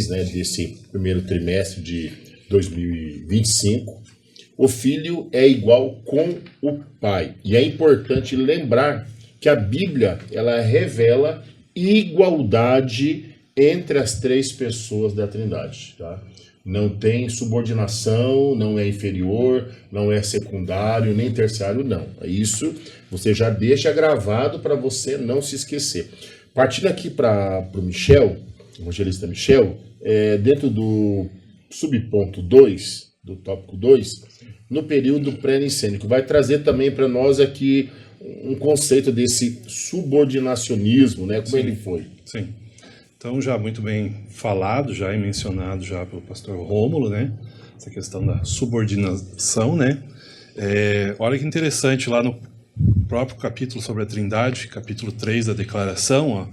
S1: né, desse primeiro trimestre de 2025. O Filho é igual com o Pai. E é importante lembrar que a Bíblia, ela revela igualdade entre as três pessoas da Trindade, tá? Não tem subordinação, não é inferior, não é secundário, nem terciário, não. Isso você já deixa gravado para você não se esquecer. Partindo aqui para o Michel, o evangelista Michel, dentro do subponto 2, do tópico 2, no período pré-nicênico, vai trazer também para nós aqui um conceito desse subordinacionismo, né? Como ele foi.
S3: Sim. Então, já muito bem falado, já e mencionado já pelo pastor Rômulo, né? Essa questão da subordinação, né? Olha que interessante, lá no próprio capítulo sobre a Trindade, capítulo 3 da declaração, ó,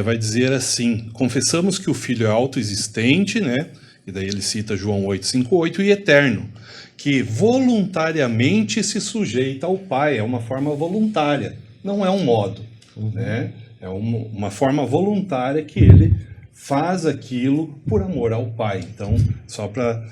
S3: vai dizer assim: confessamos que o Filho é autoexistente, né? E daí ele cita João 8,5,8, e eterno, que voluntariamente se sujeita ao Pai, é uma forma voluntária, não é um modo, né? É uma forma voluntária que ele faz aquilo por amor ao Pai. Então, só para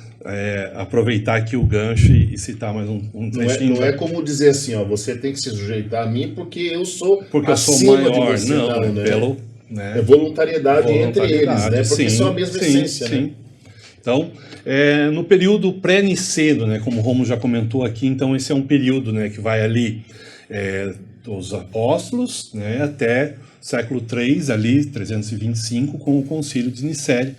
S3: aproveitar aqui o gancho e citar mais um trechinho.
S1: Não é como dizer assim, ó, você tem que se sujeitar a mim porque eu sou
S3: acima
S1: maior.
S3: De você. Não,
S1: né?
S3: pelo... Né?
S1: É voluntariedade entre eles, né? Porque
S3: sim,
S1: são a mesma essência,
S3: sim.
S1: né?
S3: Então, no período pré-niceno, né, como o Romulo já comentou aqui, então esse é um período, né, que vai ali dos apóstolos, né, até século III, ali, 325, com o Concílio de Nicéia.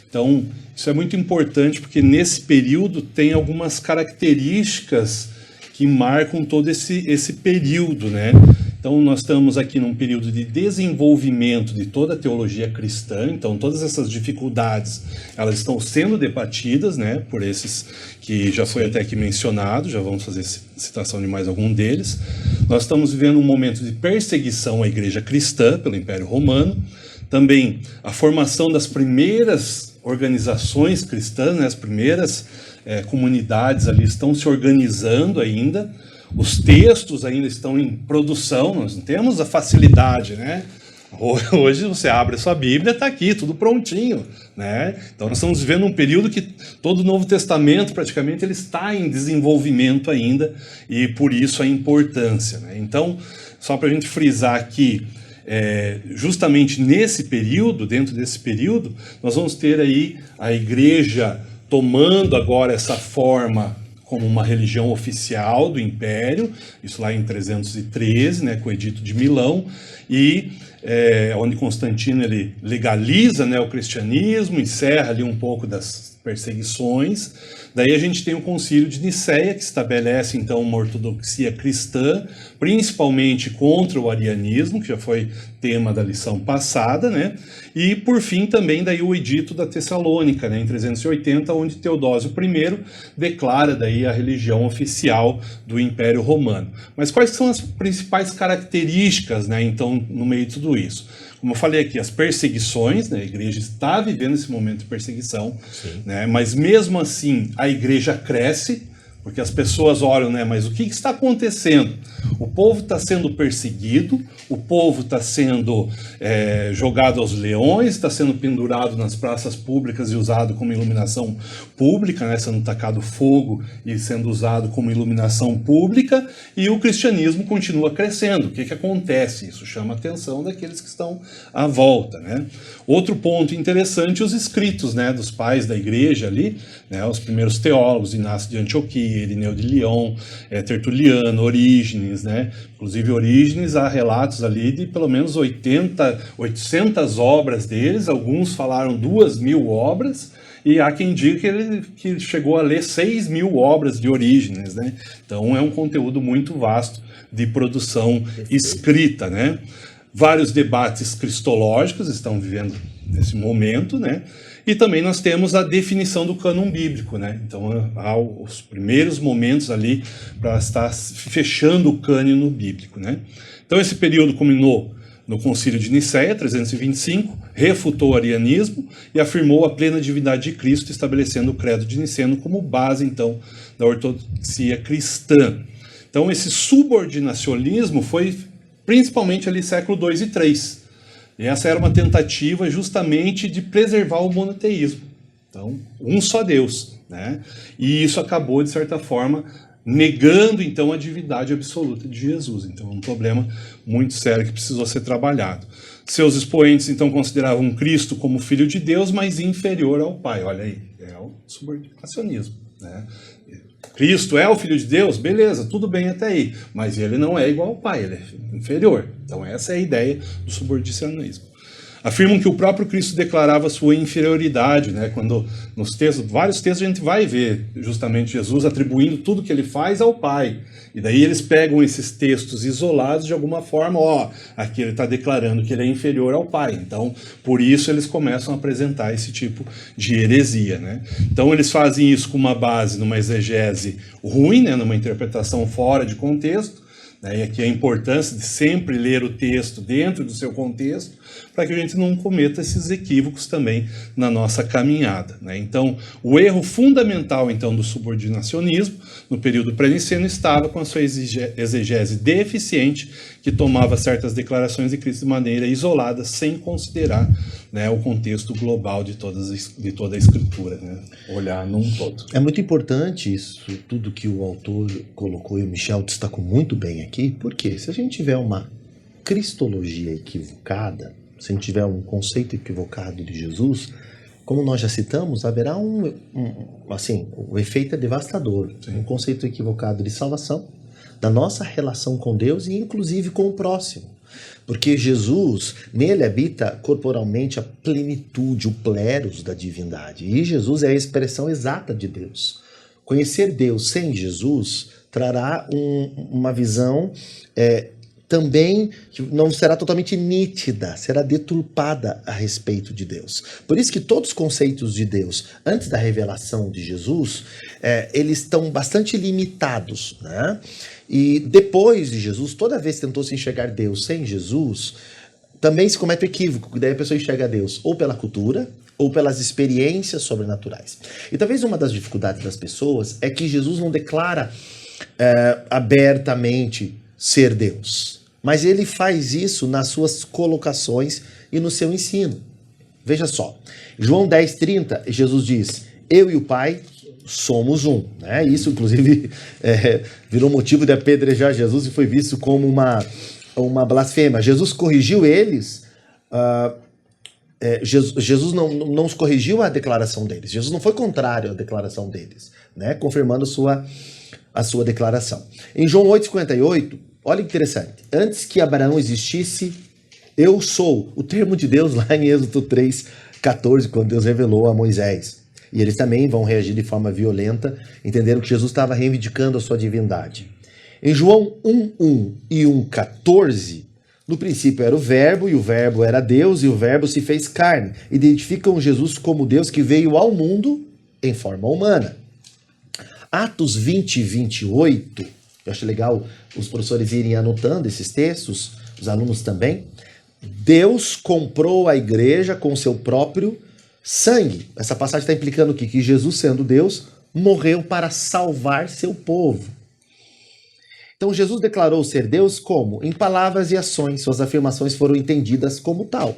S3: Então, isso é muito importante porque nesse período tem algumas características que marcam todo esse período, né? Então, nós estamos aqui num período de desenvolvimento de toda a teologia cristã, então todas essas dificuldades, elas estão sendo debatidas, né, por esses que já foi até aqui mencionado, já vamos fazer citação de mais algum deles. Nós estamos vivendo um momento de perseguição à igreja cristã pelo Império Romano, também a formação das primeiras organizações cristãs, né, as primeiras comunidades ali estão se organizando ainda, os textos ainda estão em produção, nós não temos a facilidade, né? Hoje você abre a sua Bíblia, está aqui, tudo prontinho, né? Então nós estamos vivendo um período que todo o Novo Testamento praticamente ele está em desenvolvimento ainda, e por isso a importância, né? Então, só para a gente frisar aqui, justamente nesse período, dentro desse período, nós vamos ter aí a igreja tomando agora essa forma como uma religião oficial do Império, isso lá em 313, né, com o Edito de Milão, e onde Constantino ele legaliza, né, o cristianismo, encerra ali um pouco das perseguições. Daí a gente tem o Concílio de Nicéia, que estabelece então uma ortodoxia cristã, principalmente contra o arianismo, que já foi tema da lição passada, né? E por fim também daí o Edito da Tessalônica, né, em 380, onde Teodósio I declara daí a religião oficial do Império Romano. Mas quais são as principais características, né, então, no meio de tudo isso? Como eu falei aqui, as perseguições, né, a igreja está vivendo esse momento de perseguição, né, mas mesmo assim a igreja cresce, porque as pessoas olham, né, mas o que está acontecendo? O povo está sendo perseguido, o povo está sendo jogado aos leões, está sendo pendurado nas praças públicas e usado como iluminação pública, né, sendo tacado fogo e sendo usado como iluminação pública, e o cristianismo continua crescendo. O que acontece? Isso chama a atenção daqueles que estão à volta, né? Outro ponto interessante, os escritos, né, dos pais da igreja ali, né, os primeiros teólogos, Inácio de Antioquia, Irineu de Lyon, Tertuliano, Orígenes, né? Inclusive Orígenes, há relatos ali de pelo menos 800 obras deles, alguns falaram 2.000 obras, e há quem diga que chegou a ler 6.000 obras de Orígenes, né? Então é um conteúdo muito vasto de produção escrita, né? Vários debates cristológicos estão vivendo nesse momento, né? E também nós temos a definição do cânon bíblico, né? Então há os primeiros momentos ali para estar fechando o cânon bíblico, né? Então esse período culminou no Concílio de Nicéia, 325, refutou o arianismo e afirmou a plena divindade de Cristo, estabelecendo o credo de Niceno como base, então, da ortodoxia cristã. Então esse subordinacionismo foi principalmente ali século II e III. E essa era uma tentativa justamente de preservar o monoteísmo. Então, um só Deus, né? E isso acabou, de certa forma, negando, então, a divindade absoluta de Jesus. Então, é um problema muito sério que precisou ser trabalhado. Seus expoentes, então, consideravam Cristo como filho de Deus, mas inferior ao Pai. Olha aí, é o subordinacionismo, né? Cristo é o Filho de Deus? Beleza, tudo bem até aí. Mas ele não é igual ao Pai, ele é inferior. Então essa é a ideia do subordinacionismo. Afirmam que o próprio Cristo declarava sua inferioridade, né? Quando nos textos, vários textos a gente vai ver justamente Jesus atribuindo tudo que ele faz ao Pai. E daí eles pegam esses textos isolados de alguma forma, aqui ele está declarando que ele é inferior ao Pai. Então, por isso eles começam a apresentar esse tipo de heresia, né? Então eles fazem isso com uma base numa exegese ruim, né? Numa interpretação fora de contexto. E aqui a importância de sempre ler o texto dentro do seu contexto, para que a gente não cometa esses equívocos também na nossa caminhada, né? Então, o erro fundamental então do subordinacionismo no período pré-niceno estava com a sua exegese deficiente, que tomava certas declarações de Cristo de maneira isolada, sem considerar, né, o contexto global de toda a Escritura, né? Olhar num todo.
S2: É muito importante isso, tudo que o autor colocou e o Michel destacou muito bem aqui, porque se a gente tiver uma cristologia equivocada, se a gente tiver um conceito equivocado de Jesus, como nós já citamos, haverá um o efeito é devastador. Sim. Um conceito equivocado de salvação, da nossa relação com Deus e inclusive com o próximo. Porque Jesus, nele habita corporalmente a plenitude, o pléros da divindade. E Jesus é a expressão exata de Deus. Conhecer Deus sem Jesus trará uma visão também que não será totalmente nítida, será deturpada a respeito de Deus. Por isso que todos os conceitos de Deus, antes da revelação de Jesus, eles estão bastante limitados, né? E depois de Jesus, toda vez que tentou se enxergar Deus sem Jesus, também se comete o equívoco, que daí a pessoa enxerga Deus ou pela cultura, ou pelas experiências sobrenaturais. E talvez uma das dificuldades das pessoas é que Jesus não declara abertamente ser Deus. Mas ele faz isso nas suas colocações e no seu ensino. Veja só, João 10,30, Jesus diz, eu e o Pai somos um. Né? Isso, inclusive, virou motivo de apedrejar Jesus e foi visto como uma blasfêmia. Jesus corrigiu eles, Jesus não os corrigiu a declaração deles. Jesus não foi contrário à declaração deles, né? Confirmando a sua declaração. Em João 8,58, olha que interessante. Antes que Abraão existisse, eu sou. O termo de Deus lá em Êxodo 3,14, quando Deus revelou a Moisés. E eles também vão reagir de forma violenta, entendendo que Jesus estava reivindicando a sua divindade. Em João 1,1 e 1,14, no princípio era o verbo, e o verbo era Deus, e o verbo se fez carne. Identificam Jesus como Deus que veio ao mundo em forma humana. Atos 20 e 28, eu acho legal os professores irem anotando esses textos, os alunos também. Deus comprou a igreja com seu próprio sangue. Essa passagem está implicando o quê? Que Jesus, sendo Deus, morreu para salvar seu povo. Então Jesus declarou ser Deus como? Em palavras e ações, suas afirmações foram entendidas como tal.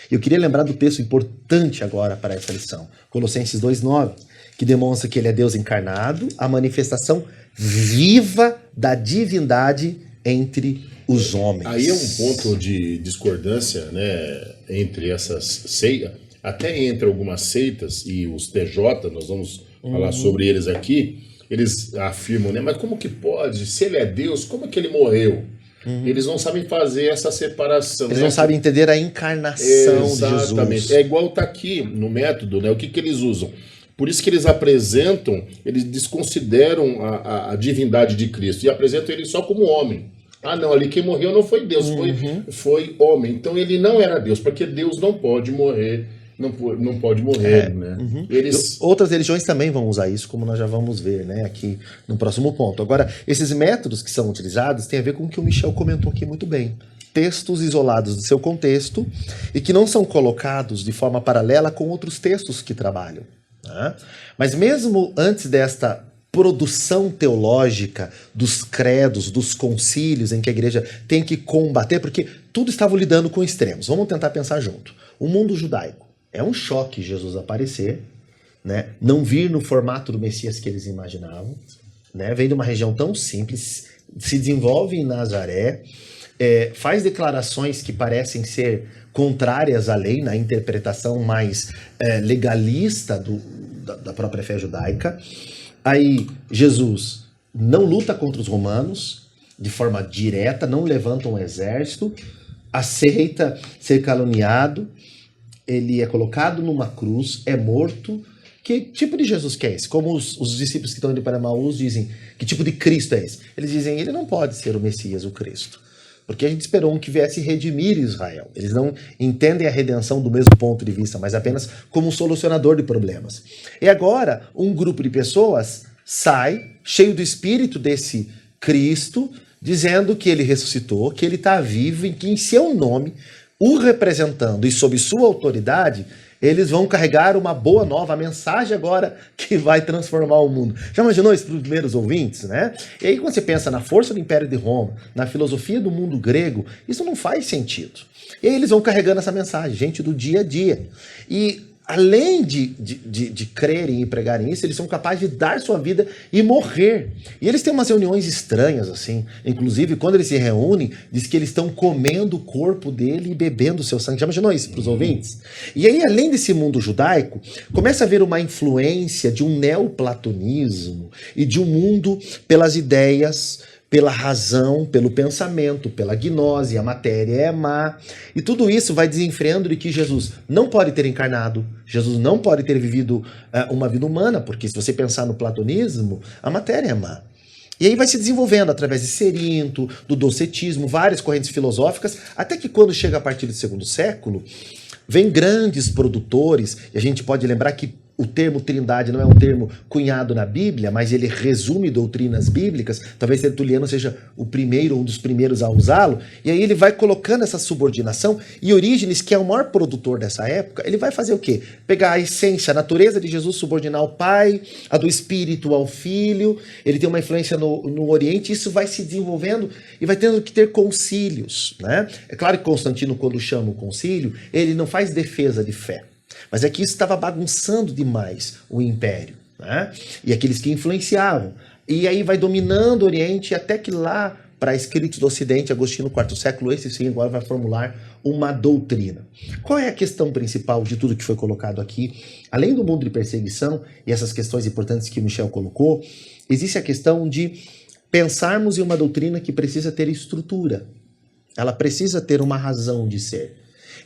S2: Eu queria lembrar do texto importante agora para essa lição, Colossenses 2,9, que demonstra que ele é Deus encarnado, a manifestação viva da divindade entre os homens.
S1: Aí é um ponto de discordância, né, entre essas seitas, até entre algumas seitas e os TJ, nós vamos falar sobre eles aqui. Eles afirmam, né? Mas como que pode? Se ele é Deus, como é que ele morreu? Eles não sabem fazer essa separação.
S2: Eles não sabem entender a encarnação de Jesus.
S1: Exatamente. É igual tá aqui no método, né? O que eles usam? Por isso que eles apresentam, eles desconsideram a divindade de Cristo e apresentam ele só como homem. Ah, não, ali quem morreu não foi Deus, foi homem. Então ele não era Deus, porque Deus não pode morrer. Não pode morrer, né?
S2: Outras religiões também vão usar isso, como nós já vamos ver, né, aqui no próximo ponto. Agora, esses métodos que são utilizados têm a ver com o que o Michel comentou aqui muito bem. Textos isolados do seu contexto e que não são colocados de forma paralela com outros textos que trabalham. Né? Mas mesmo antes desta produção teológica dos credos, dos concílios em que a igreja tem que combater, porque tudo estava lidando com extremos. Vamos tentar pensar junto. O mundo judaico. É um choque Jesus aparecer, né? Não vir no formato do Messias que eles imaginavam, né? Vem de uma região tão simples, se desenvolve em Nazaré, faz declarações que parecem ser contrárias à lei, na interpretação mais legalista da própria fé judaica. Aí Jesus não luta contra os romanos de forma direta, não levanta um exército, aceita ser caluniado, ele é colocado numa cruz, é morto. Que tipo de Jesus que é esse? Como os discípulos que estão indo para Emaús dizem, que tipo de Cristo é esse? Eles dizem, ele não pode ser o Messias, o Cristo. Porque a gente esperou um que viesse redimir Israel. Eles não entendem a redenção do mesmo ponto de vista, mas apenas como um solucionador de problemas. E agora, um grupo de pessoas sai, cheio do espírito desse Cristo, dizendo que ele ressuscitou, que ele está vivo e que em seu nome, o representando e sob sua autoridade, eles vão carregar uma boa nova, a mensagem agora que vai transformar o mundo. Já imaginou isso para os primeiros ouvintes, né? E aí quando você pensa na força do Império de Roma, na filosofia do mundo grego, isso não faz sentido. E aí eles vão carregando essa mensagem, gente do dia a dia. E além de crerem e pregarem isso, eles são capazes de dar sua vida e morrer. E eles têm umas reuniões estranhas, assim. Inclusive, quando eles se reúnem, diz que eles estão comendo o corpo dele e bebendo o seu sangue. Já imaginou isso para os ouvintes? E aí, além desse mundo judaico, começa a haver uma influência de um neoplatonismo e de um mundo pelas ideias, pela razão, pelo pensamento, pela gnose, a matéria é má. E tudo isso vai desenfreando de que Jesus não pode ter encarnado, Jesus não pode ter vivido uma vida humana, porque se você pensar no platonismo, a matéria é má. E aí vai se desenvolvendo através de Cerinto, do docetismo, várias correntes filosóficas, até que quando chega a partir do segundo século, vem grandes produtores, e a gente pode lembrar que o termo trindade não é um termo cunhado na Bíblia, mas ele resume doutrinas bíblicas, talvez Tertuliano seja o primeiro, um dos primeiros a usá-lo, e aí ele vai colocando essa subordinação, e Orígenes, que é o maior produtor dessa época, ele vai fazer o quê? Pegar a essência, a natureza de Jesus, subordinar ao Pai, a do Espírito ao Filho, ele tem uma influência no Oriente, isso vai se desenvolvendo e vai tendo que ter concílios, né? É claro que Constantino, quando chama o concílio, ele não faz defesa de fé, mas é que isso estava bagunçando demais o império, né? E aqueles que influenciavam. E aí vai dominando o Oriente até que lá, para escritos do Ocidente, Agostinho, no IV século, esse sim agora vai formular uma doutrina. Qual é a questão principal de tudo que foi colocado aqui? Além do mundo de perseguição e essas questões importantes que o Michel colocou, existe a questão de pensarmos em uma doutrina que precisa ter estrutura. Ela precisa ter uma razão de ser.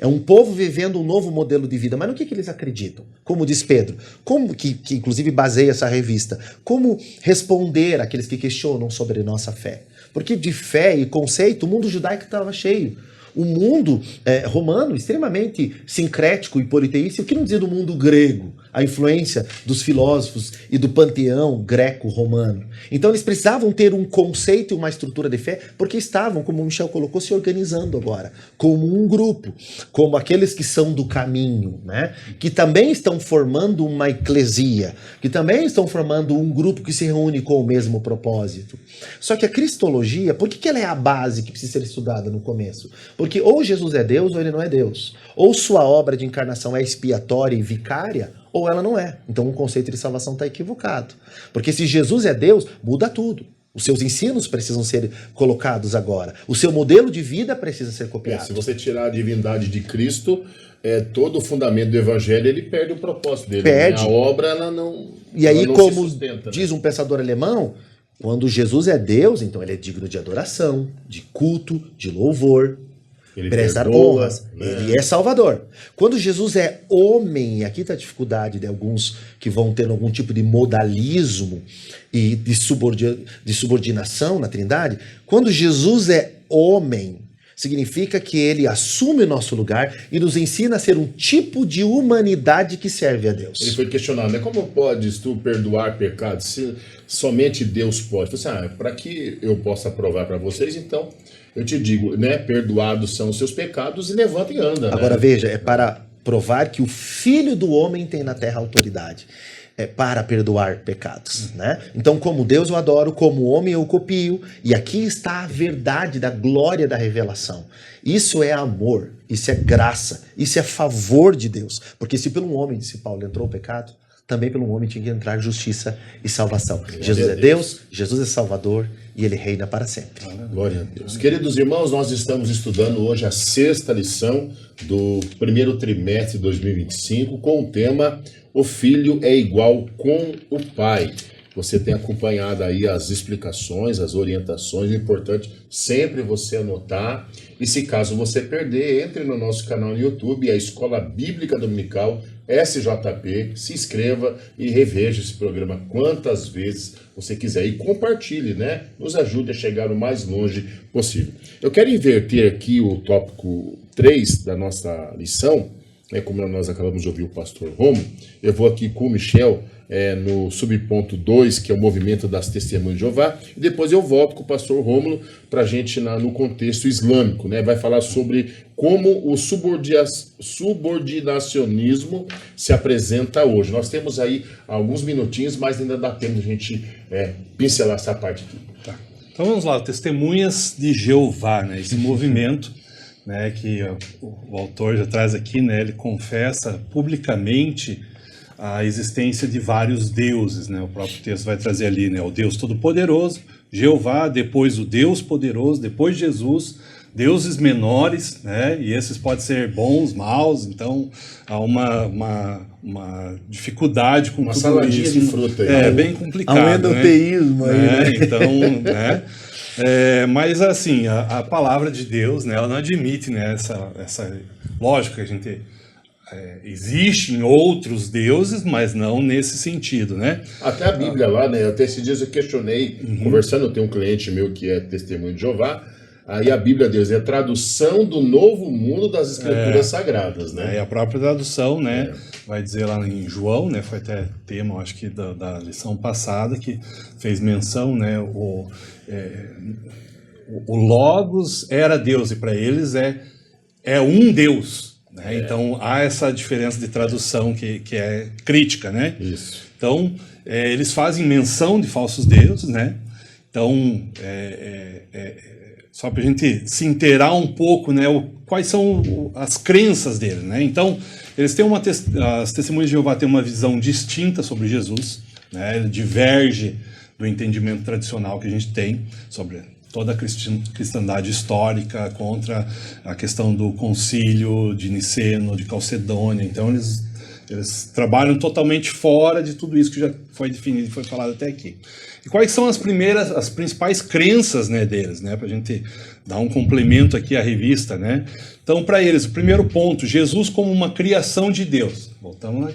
S2: É um povo vivendo um novo modelo de vida. Mas no que eles acreditam? Como diz Pedro, como que inclusive baseia essa revista, como responder àqueles que questionam sobre nossa fé? Porque de fé e conceito, o mundo judaico estava cheio. O mundo romano, extremamente sincrético e politeísta, o que não dizia do mundo grego? A influência dos filósofos e do panteão greco-romano. Então eles precisavam ter um conceito e uma estrutura de fé, porque estavam, como o Michel colocou, se organizando agora, como um grupo, como aqueles que são do caminho, né? Que também estão formando uma eclesia, que também estão formando um grupo que se reúne com o mesmo propósito. Só que a cristologia, por que ela é a base que precisa ser estudada no começo? Porque ou Jesus é Deus ou ele não é Deus. Ou sua obra de encarnação é expiatória e vicária, ou ela não é. Então o conceito de salvação está equivocado. Porque se Jesus é Deus, muda tudo. Os seus ensinos precisam ser colocados agora. O seu modelo de vida precisa ser copiado.
S1: Se você tirar a divindade de Cristo, todo o fundamento do evangelho, ele perde o propósito dele.
S2: Perde.
S1: Né? A obra, ela não.
S2: E aí,
S1: ela não
S2: como
S1: se sustenta,
S2: diz um pensador alemão, quando Jesus é Deus, então ele é digno de adoração, de culto, de louvor.
S1: Ele
S2: prestar
S1: perdoa,
S2: honras,
S1: né?
S2: Ele é Salvador. Quando Jesus é homem, e aqui está a dificuldade de alguns que vão ter algum tipo de modalismo e de subordinação na Trindade, quando Jesus é homem, significa que ele assume o nosso lugar e nos ensina a ser um tipo de humanidade que serve a Deus.
S1: Ele foi questionado, né? Como podes tu perdoar pecados se somente Deus pode? Falei assim, para que eu possa provar para vocês, então eu te digo, né? Perdoados são os seus pecados e levanta e anda.
S2: Agora
S1: né?
S2: veja, é para provar que o Filho do Homem tem na terra autoridade. É para perdoar pecados, né? Então, como Deus eu adoro, como homem eu copio, e aqui está a verdade da glória da revelação. Isso é amor, isso é graça, isso é favor de Deus. Porque se pelo homem, disse Paulo, entrou o pecado, também pelo homem tinha que entrar justiça e salvação. Jesus é Deus, Jesus é Salvador e ele reina para sempre.
S1: Glória a Deus. Queridos irmãos, nós estamos estudando hoje a 6ª lição do primeiro trimestre de 2025 com o tema O Filho é igual com o Pai. Você tem acompanhado aí as explicações, as orientações. É importante sempre você anotar. E se caso você perder, entre no nosso canal no YouTube, a Escola Bíblica Dominical SJP, se inscreva e reveja esse programa quantas vezes você quiser e compartilhe, né? Nos ajude a chegar o mais longe possível. Eu quero inverter aqui o tópico 3 da nossa lição, né? Como nós acabamos de ouvir o pastor Romo, eu vou aqui com o Michel no subponto 2, que é o movimento das testemunhas de Jeová, e depois eu volto com o pastor Rômulo para a gente no contexto islâmico, né? Vai falar sobre como o subordinacionismo se apresenta hoje. Nós temos aí alguns minutinhos, mas ainda dá tempo de a gente pincelar essa parte aqui.
S3: Tá. Então vamos lá, Testemunhas de Jeová, né? Esse movimento, né, que o autor já traz aqui, né? Ele confessa publicamente a existência de vários deuses, né? O próprio texto vai trazer ali, né? O Deus Todo-Poderoso, Jeová, depois o Deus Poderoso, depois Jesus, deuses menores, né? E esses podem ser bons, maus, então há uma dificuldade com
S1: uma
S3: tudo
S1: saladinha
S3: isso.
S1: De fruta aí.
S3: É bem complicado.
S2: Há um endoteísmo aí, né?
S3: Então, né? Mas assim, a palavra de Deus, né? Ela não admite, né? Essa lógica que a gente existem outros deuses, mas não nesse sentido, né?
S1: Até a Bíblia lá, né? Até esses dias eu questionei, conversando, eu tenho um cliente meu que é testemunho de Jeová, aí a Bíblia deles é a tradução do Novo Mundo das Escrituras Sagradas, né?
S3: E a própria tradução, né, vai dizer lá em João, né, foi até tema, acho que da lição passada, que fez menção, né, o Logos era Deus, e para eles é um Deus, né? Então há essa diferença de tradução que é crítica, né?
S1: Isso.
S3: Então eles fazem menção de falsos deuses, né? Então só para a gente se inteirar um pouco, né, quais são as crenças dele, né? Então eles têm as testemunhas de Jeová têm uma visão distinta sobre Jesus, né? Ele diverge do entendimento tradicional que a gente tem sobre toda a cristandade histórica contra a questão do concílio de Niceno, de Calcedônia. Então eles trabalham totalmente fora de tudo isso que já foi definido e foi falado até aqui. E quais são as principais crenças, né, deles, né, para a gente dar um complemento aqui à revista, né? Então, para eles, o primeiro ponto, Jesus como uma criação de Deus. Voltamos lá.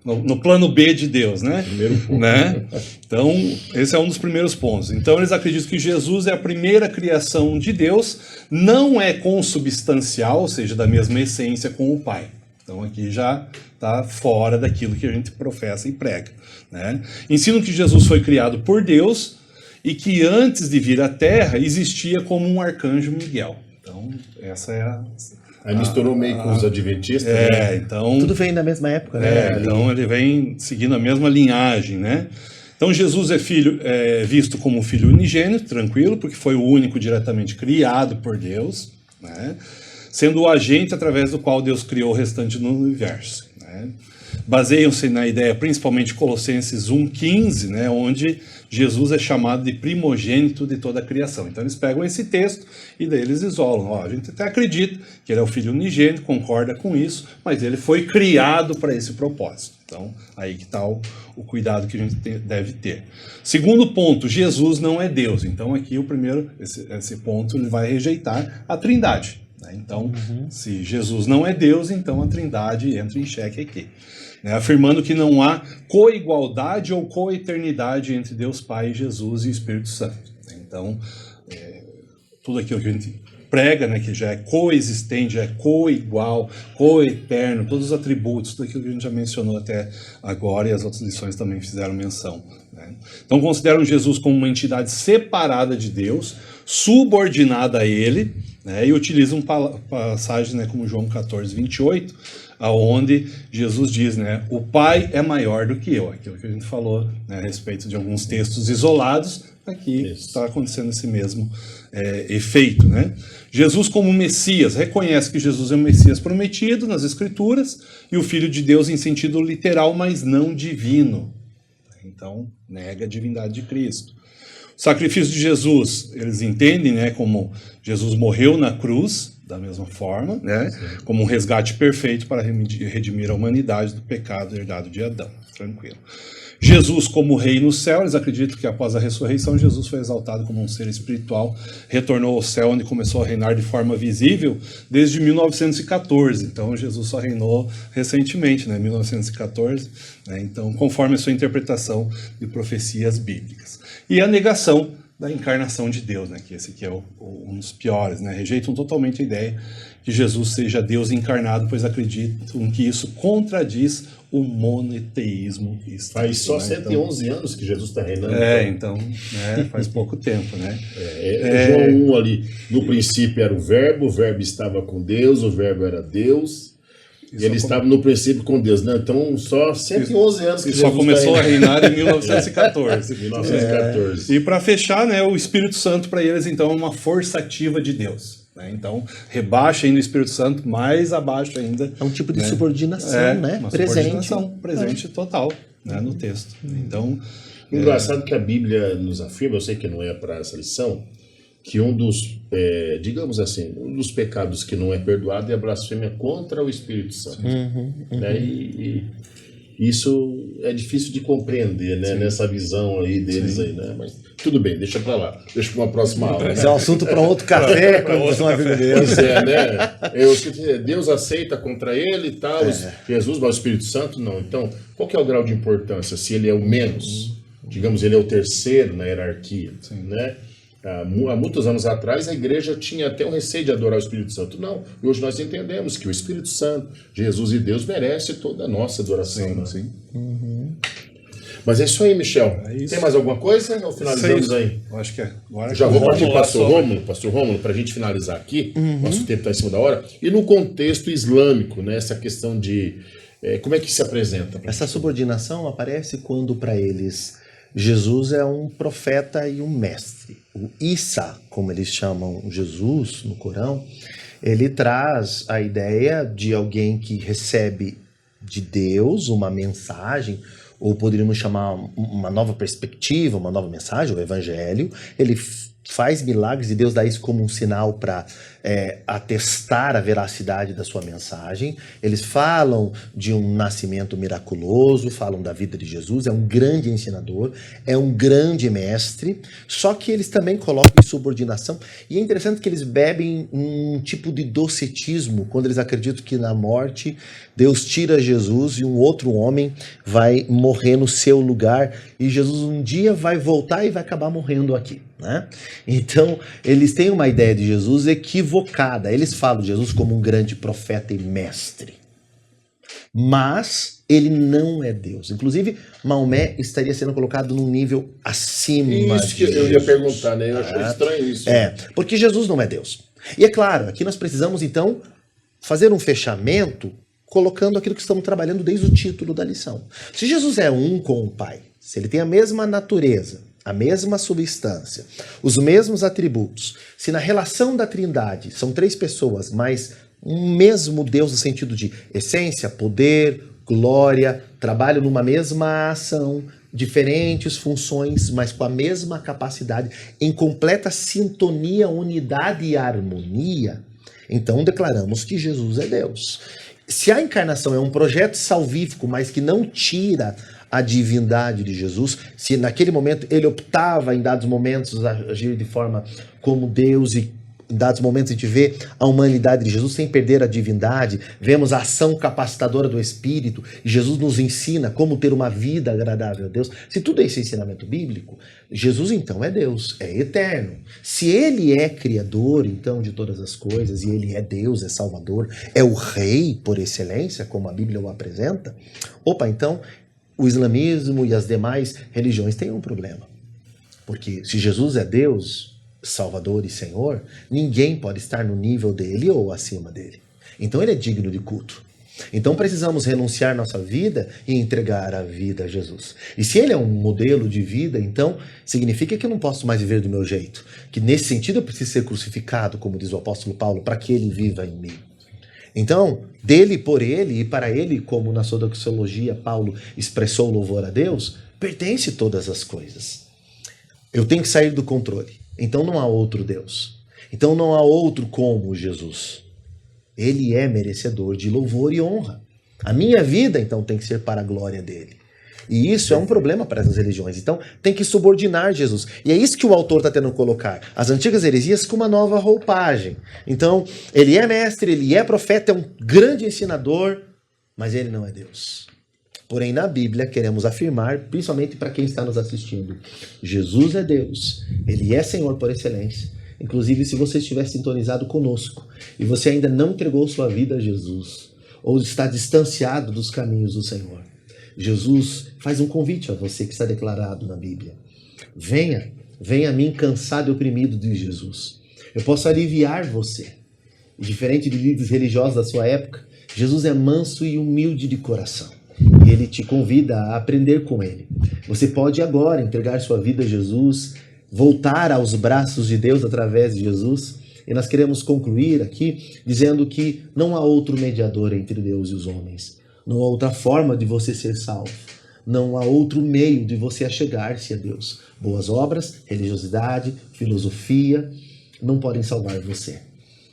S3: No plano B de Deus, né?
S1: Primeiro ponto.
S3: Né? Então, esse é um dos primeiros pontos. Então, eles acreditam que Jesus é a primeira criação de Deus, não é consubstancial, ou seja, da mesma essência com o Pai. Então, aqui já está fora daquilo que a gente professa e prega, né? Ensinam que Jesus foi criado por Deus e que antes de vir à Terra existia como um arcanjo Miguel. Então, essa é
S1: Aí misturou meio com os adventistas, né?
S3: Então...
S2: Tudo vem na mesma época, né?
S3: Então ele vem seguindo a mesma linhagem, né? Então Jesus é visto como um filho unigênito, tranquilo, porque foi o único diretamente criado por Deus, né? Sendo o agente através do qual Deus criou o restante do universo, né? Baseiam-se na ideia, principalmente Colossenses 1,15, né, onde Jesus é chamado de primogênito de toda a criação. Então eles pegam esse texto e daí eles isolam. A gente até acredita que ele é o filho unigênito, concorda com isso, mas ele foi criado para esse propósito. Então aí que está o cuidado que a gente deve ter. Segundo ponto, Jesus não é Deus. Então aqui o primeiro, esse ponto, ele vai rejeitar a Trindade. Então, se Jesus não é Deus, então a Trindade entra em xeque aqui, né? Afirmando que não há coigualdade ou coeternidade entre Deus Pai, Jesus e Espírito Santo. Então, tudo aquilo que a gente prega, né, que já é coexistente, já é coigual, coeterno, todos os atributos, tudo aquilo que a gente já mencionou até agora, e as outras lições também fizeram menção, né? Então, consideram Jesus como uma entidade separada de Deus, subordinada a Ele, né, e utilizam passagens, né, como João 14, 28, onde Jesus diz, né, o Pai é maior do que eu. Aquilo que a gente falou, né, a respeito de alguns textos isolados, aqui está acontecendo esse mesmo efeito, né? Jesus como Messias, reconhece que Jesus é o Messias prometido nas Escrituras e o Filho de Deus em sentido literal, mas não divino. Então, nega a divindade de Cristo. O sacrifício de Jesus, eles entendem, né, como Jesus morreu na cruz, da mesma forma, né, como um resgate perfeito para redimir a humanidade do pecado herdado de Adão. Tranquilo. Jesus como rei no céu, eles acreditam que após a ressurreição, Jesus foi exaltado como um ser espiritual, retornou ao céu, onde começou a reinar de forma visível desde 1914. Então, Jesus só reinou recentemente, né, 1914, né, então, conforme a sua interpretação de profecias bíblicas. E a negação da encarnação de Deus, né, que esse aqui é um dos piores, né, rejeitam totalmente a ideia que Jesus seja Deus encarnado, pois acreditam que isso contradiz o monoteísmo.
S1: Faz só 111 anos que Jesus está reinando.
S3: Então, faz pouco tempo, né?
S1: João 1 ali, no princípio era o verbo estava com Deus, o verbo era Deus, e ele estava no princípio com Deus, né? Então, só 111 anos que Jesus
S3: só começou a reinar em 1914.
S1: 1914.
S3: E para fechar, né, o Espírito Santo para eles, então, é uma força ativa de Deus. Então, rebaixa ainda o Espírito Santo, mais abaixo ainda.
S2: É um tipo de subordinação, né?
S3: Uma
S2: Presente.
S3: Subordinação presente total, né, no texto. Então,
S1: engraçado que a Bíblia nos afirma, eu sei que não é para essa lição, que um dos, digamos assim, um dos pecados que não é perdoado é a blasfêmia contra o Espírito Santo. Né? E isso é difícil de compreender, né? Nessa visão aí deles aí, né? Mas tudo bem, deixa pra lá, deixa pra uma próxima aula.
S2: Mas é um assunto para outro café, como diz um amigo meu.
S1: Pois é, né? Deus aceita contra ele e tal, Jesus, mas o Espírito Santo não. Então, qual que é o grau de importância? Se ele é o menos, digamos, ele é o terceiro na hierarquia, né? Há muitos anos atrás, a igreja tinha até um receio de adorar o Espírito Santo. Não, e hoje nós entendemos que o Espírito Santo, Jesus e Deus, merece toda a nossa adoração.
S3: Sim,
S1: né?
S3: sim.
S1: Mas é isso aí, Michel.
S3: É isso.
S1: Tem mais alguma coisa? Ou finalizamos
S3: Isso.
S1: aí?
S3: Eu acho que é. Agora
S1: Já
S3: que
S1: vou
S3: o
S1: partir
S3: Rômulo
S1: para Pastor Rômulo, para a gente finalizar aqui. Nosso tempo está em cima da hora. E no contexto islâmico, né, essa questão de... como é que se apresenta?
S2: Essa subordinação aparece quando, para eles, Jesus é um profeta e um mestre. O Isa, como eles chamam Jesus no Corão, ele traz a ideia de alguém que recebe de Deus uma mensagem, ou poderíamos chamar uma nova perspectiva, uma nova mensagem, o Evangelho. Ele faz milagres e Deus dá isso como um sinal para atestar a veracidade da sua mensagem. Eles falam de um nascimento miraculoso, falam da vida de Jesus, é um grande ensinador, é um grande mestre, só que eles também colocam em subordinação, e é interessante que eles bebem um tipo de docetismo, quando eles acreditam que na morte Deus tira Jesus e um outro homem vai morrer no seu lugar, e Jesus um dia vai voltar e vai acabar morrendo aqui, né? Então, eles têm uma ideia de Jesus equivocada. Eles falam de Jesus como um grande profeta e mestre. Mas ele não é Deus. Inclusive, Maomé estaria sendo colocado num nível acima
S1: Isso que
S2: de
S1: eu ia
S2: Jesus.
S1: perguntar, né? Eu achei estranho isso.
S2: Porque Jesus não é Deus. E é claro, aqui nós precisamos, então, fazer um fechamento colocando aquilo que estamos trabalhando desde o título da lição. Se Jesus é um com o Pai, se ele tem a mesma natureza, a mesma substância, os mesmos atributos, se na relação da Trindade são três pessoas, mas um mesmo Deus no sentido de essência, poder, glória, trabalham numa mesma ação, diferentes funções, mas com a mesma capacidade, em completa sintonia, unidade e harmonia, então declaramos que Jesus é Deus. Se a encarnação é um projeto salvífico, mas que não tira a divindade de Jesus, se naquele momento ele optava em dados momentos a agir de forma como Deus, e em dados momentos a gente vê a humanidade de Jesus sem perder a divindade, vemos a ação capacitadora do Espírito, e Jesus nos ensina como ter uma vida agradável a Deus. Se tudo isso é ensinamento bíblico, Jesus então é Deus, é eterno. Se ele é criador então de todas as coisas, e ele é Deus, é Salvador, é o Rei por excelência, como a Bíblia o apresenta, então o islamismo e as demais religiões têm um problema. Porque se Jesus é Deus, Salvador e Senhor, ninguém pode estar no nível dele ou acima dele. Então ele é digno de culto. Então precisamos renunciar nossa vida e entregar a vida a Jesus. E se ele é um modelo de vida, então significa que eu não posso mais viver do meu jeito. Que nesse sentido eu preciso ser crucificado, como diz o apóstolo Paulo, para que ele viva em mim. Então, dele, por ele e para ele, como na sua doxologia Paulo expressou louvor a Deus, pertence todas as coisas. Eu tenho que sair do controle. Então não há outro Deus. Então não há outro como Jesus. Ele é merecedor de louvor e honra. A minha vida, então, tem que ser para a glória dele. E isso é um problema para essas religiões. Então, tem que subordinar Jesus. E é isso que o autor está tentando colocar. As antigas heresias com uma nova roupagem. Então, ele é mestre, ele é profeta, é um grande ensinador, mas ele não é Deus. Porém, na Bíblia, queremos afirmar, principalmente para quem está nos assistindo, Jesus é Deus, ele é Senhor por excelência. Inclusive, se você estiver sintonizado conosco e você ainda não entregou sua vida a Jesus, ou está distanciado dos caminhos do Senhor, Jesus faz um convite a você que está declarado na Bíblia. Venha a mim cansado e oprimido, diz Jesus. Eu posso aliviar você. E diferente de líderes religiosos da sua época, Jesus é manso e humilde de coração. E ele te convida a aprender com ele. Você pode agora entregar sua vida a Jesus, voltar aos braços de Deus através de Jesus. E nós queremos concluir aqui dizendo que não há outro mediador entre Deus e os homens. Não há outra forma de você ser salvo. Não há outro meio de você achegar-se a Deus. Boas obras, religiosidade, filosofia não podem salvar você.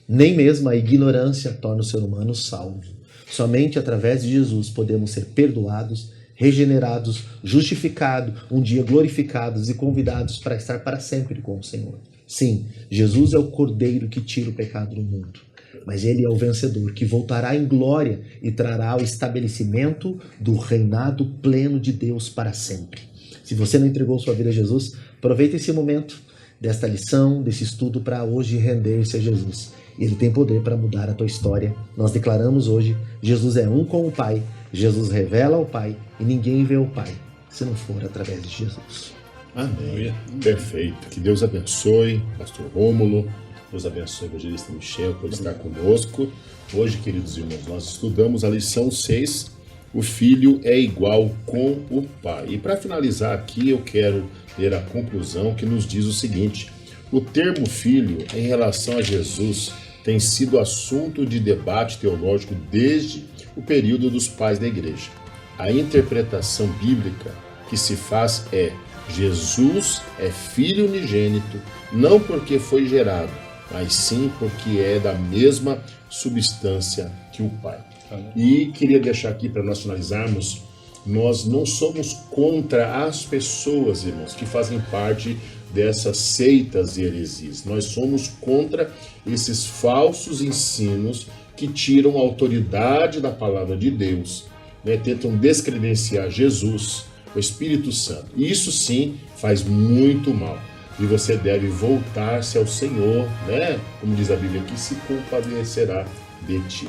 S2: Nem mesmo a ignorância torna o ser humano salvo. Somente através de Jesus podemos ser perdoados, regenerados, justificados, um dia glorificados e convidados para estar para sempre com o Senhor. Sim, Jesus é o Cordeiro que tira o pecado do mundo. Mas ele é o vencedor que voltará em glória e trará o estabelecimento do reinado pleno de Deus para sempre. Se você não entregou sua vida a Jesus, aproveite esse momento desta lição, desse estudo para hoje render-se a Jesus. Ele tem poder para mudar a tua história. Nós declaramos hoje, Jesus é um com o Pai, Jesus revela o Pai e ninguém vê o Pai se não for através de Jesus.
S1: Amém. Perfeito. Que Deus abençoe, pastor Rômulo. Deus abençoe o evangelista Michel por estar conosco. Hoje, queridos irmãos, nós estudamos a lição 6, o filho é igual com o pai. E para finalizar aqui, eu quero ler a conclusão que nos diz o seguinte: o termo filho, em relação a Jesus, tem sido assunto de debate teológico desde o período dos pais da igreja. A interpretação bíblica que se faz é: Jesus é filho unigênito, não porque foi gerado, mas sim porque é da mesma substância que o Pai. E queria deixar aqui para nós finalizarmos, nós não somos contra as pessoas, irmãos, que fazem parte dessas seitas e heresias. Nós somos contra esses falsos ensinos que tiram a autoridade da palavra de Deus, né? Tentam descredenciar Jesus, o Espírito Santo. Isso sim faz muito mal. E você deve voltar-se ao Senhor, né? Como diz a Bíblia, que se compadecerá de ti.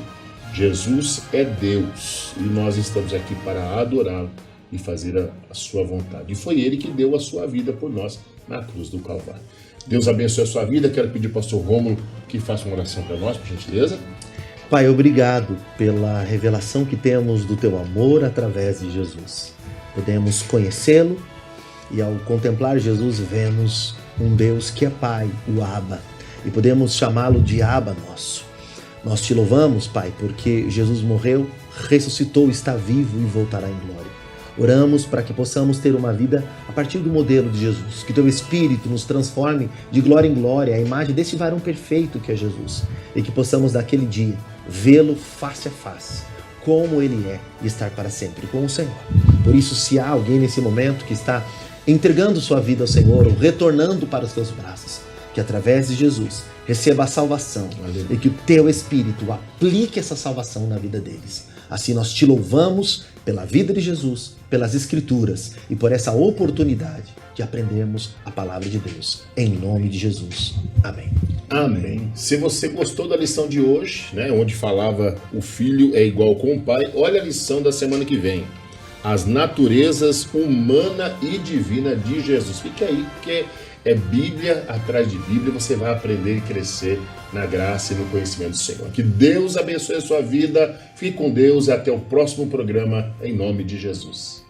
S1: Jesus é Deus e nós estamos aqui para adorá-lo e fazer a sua vontade. E foi ele que deu a sua vida por nós na cruz do Calvário. Deus abençoe a sua vida. Quero pedir ao pastor Rômulo que faça uma oração para nós, por gentileza.
S2: Pai, obrigado pela revelação que temos do teu amor através de Jesus. Podemos conhecê-lo e ao contemplar Jesus vemos um Deus que é Pai, o Abba, e podemos chamá-lo de Abba nosso. Nós te louvamos, Pai, porque Jesus morreu, ressuscitou, está vivo e voltará em glória. Oramos para que possamos ter uma vida a partir do modelo de Jesus, que teu Espírito nos transforme de glória em glória, a imagem desse varão perfeito que é Jesus, e que possamos naquele dia vê-lo face a face, como ele é, e estar para sempre com o Senhor. Por isso, se há alguém nesse momento que está entregando sua vida ao Senhor ou retornando para os teus braços, que através de Jesus receba a salvação. Aleluia. E que o teu Espírito aplique essa salvação na vida deles. Assim nós te louvamos pela vida de Jesus, pelas Escrituras e por essa oportunidade de aprendermos a palavra de Deus. Em nome de Jesus. Amém.
S1: Amém. Se você gostou da lição de hoje, né, onde falava o filho é igual com o pai, olha a lição da semana que vem. As naturezas humana e divina de Jesus. Fique aí, porque é Bíblia atrás de Bíblia, você vai aprender e crescer na graça e no conhecimento do Senhor. Que Deus abençoe a sua vida, fique com Deus e até o próximo programa, em nome de Jesus.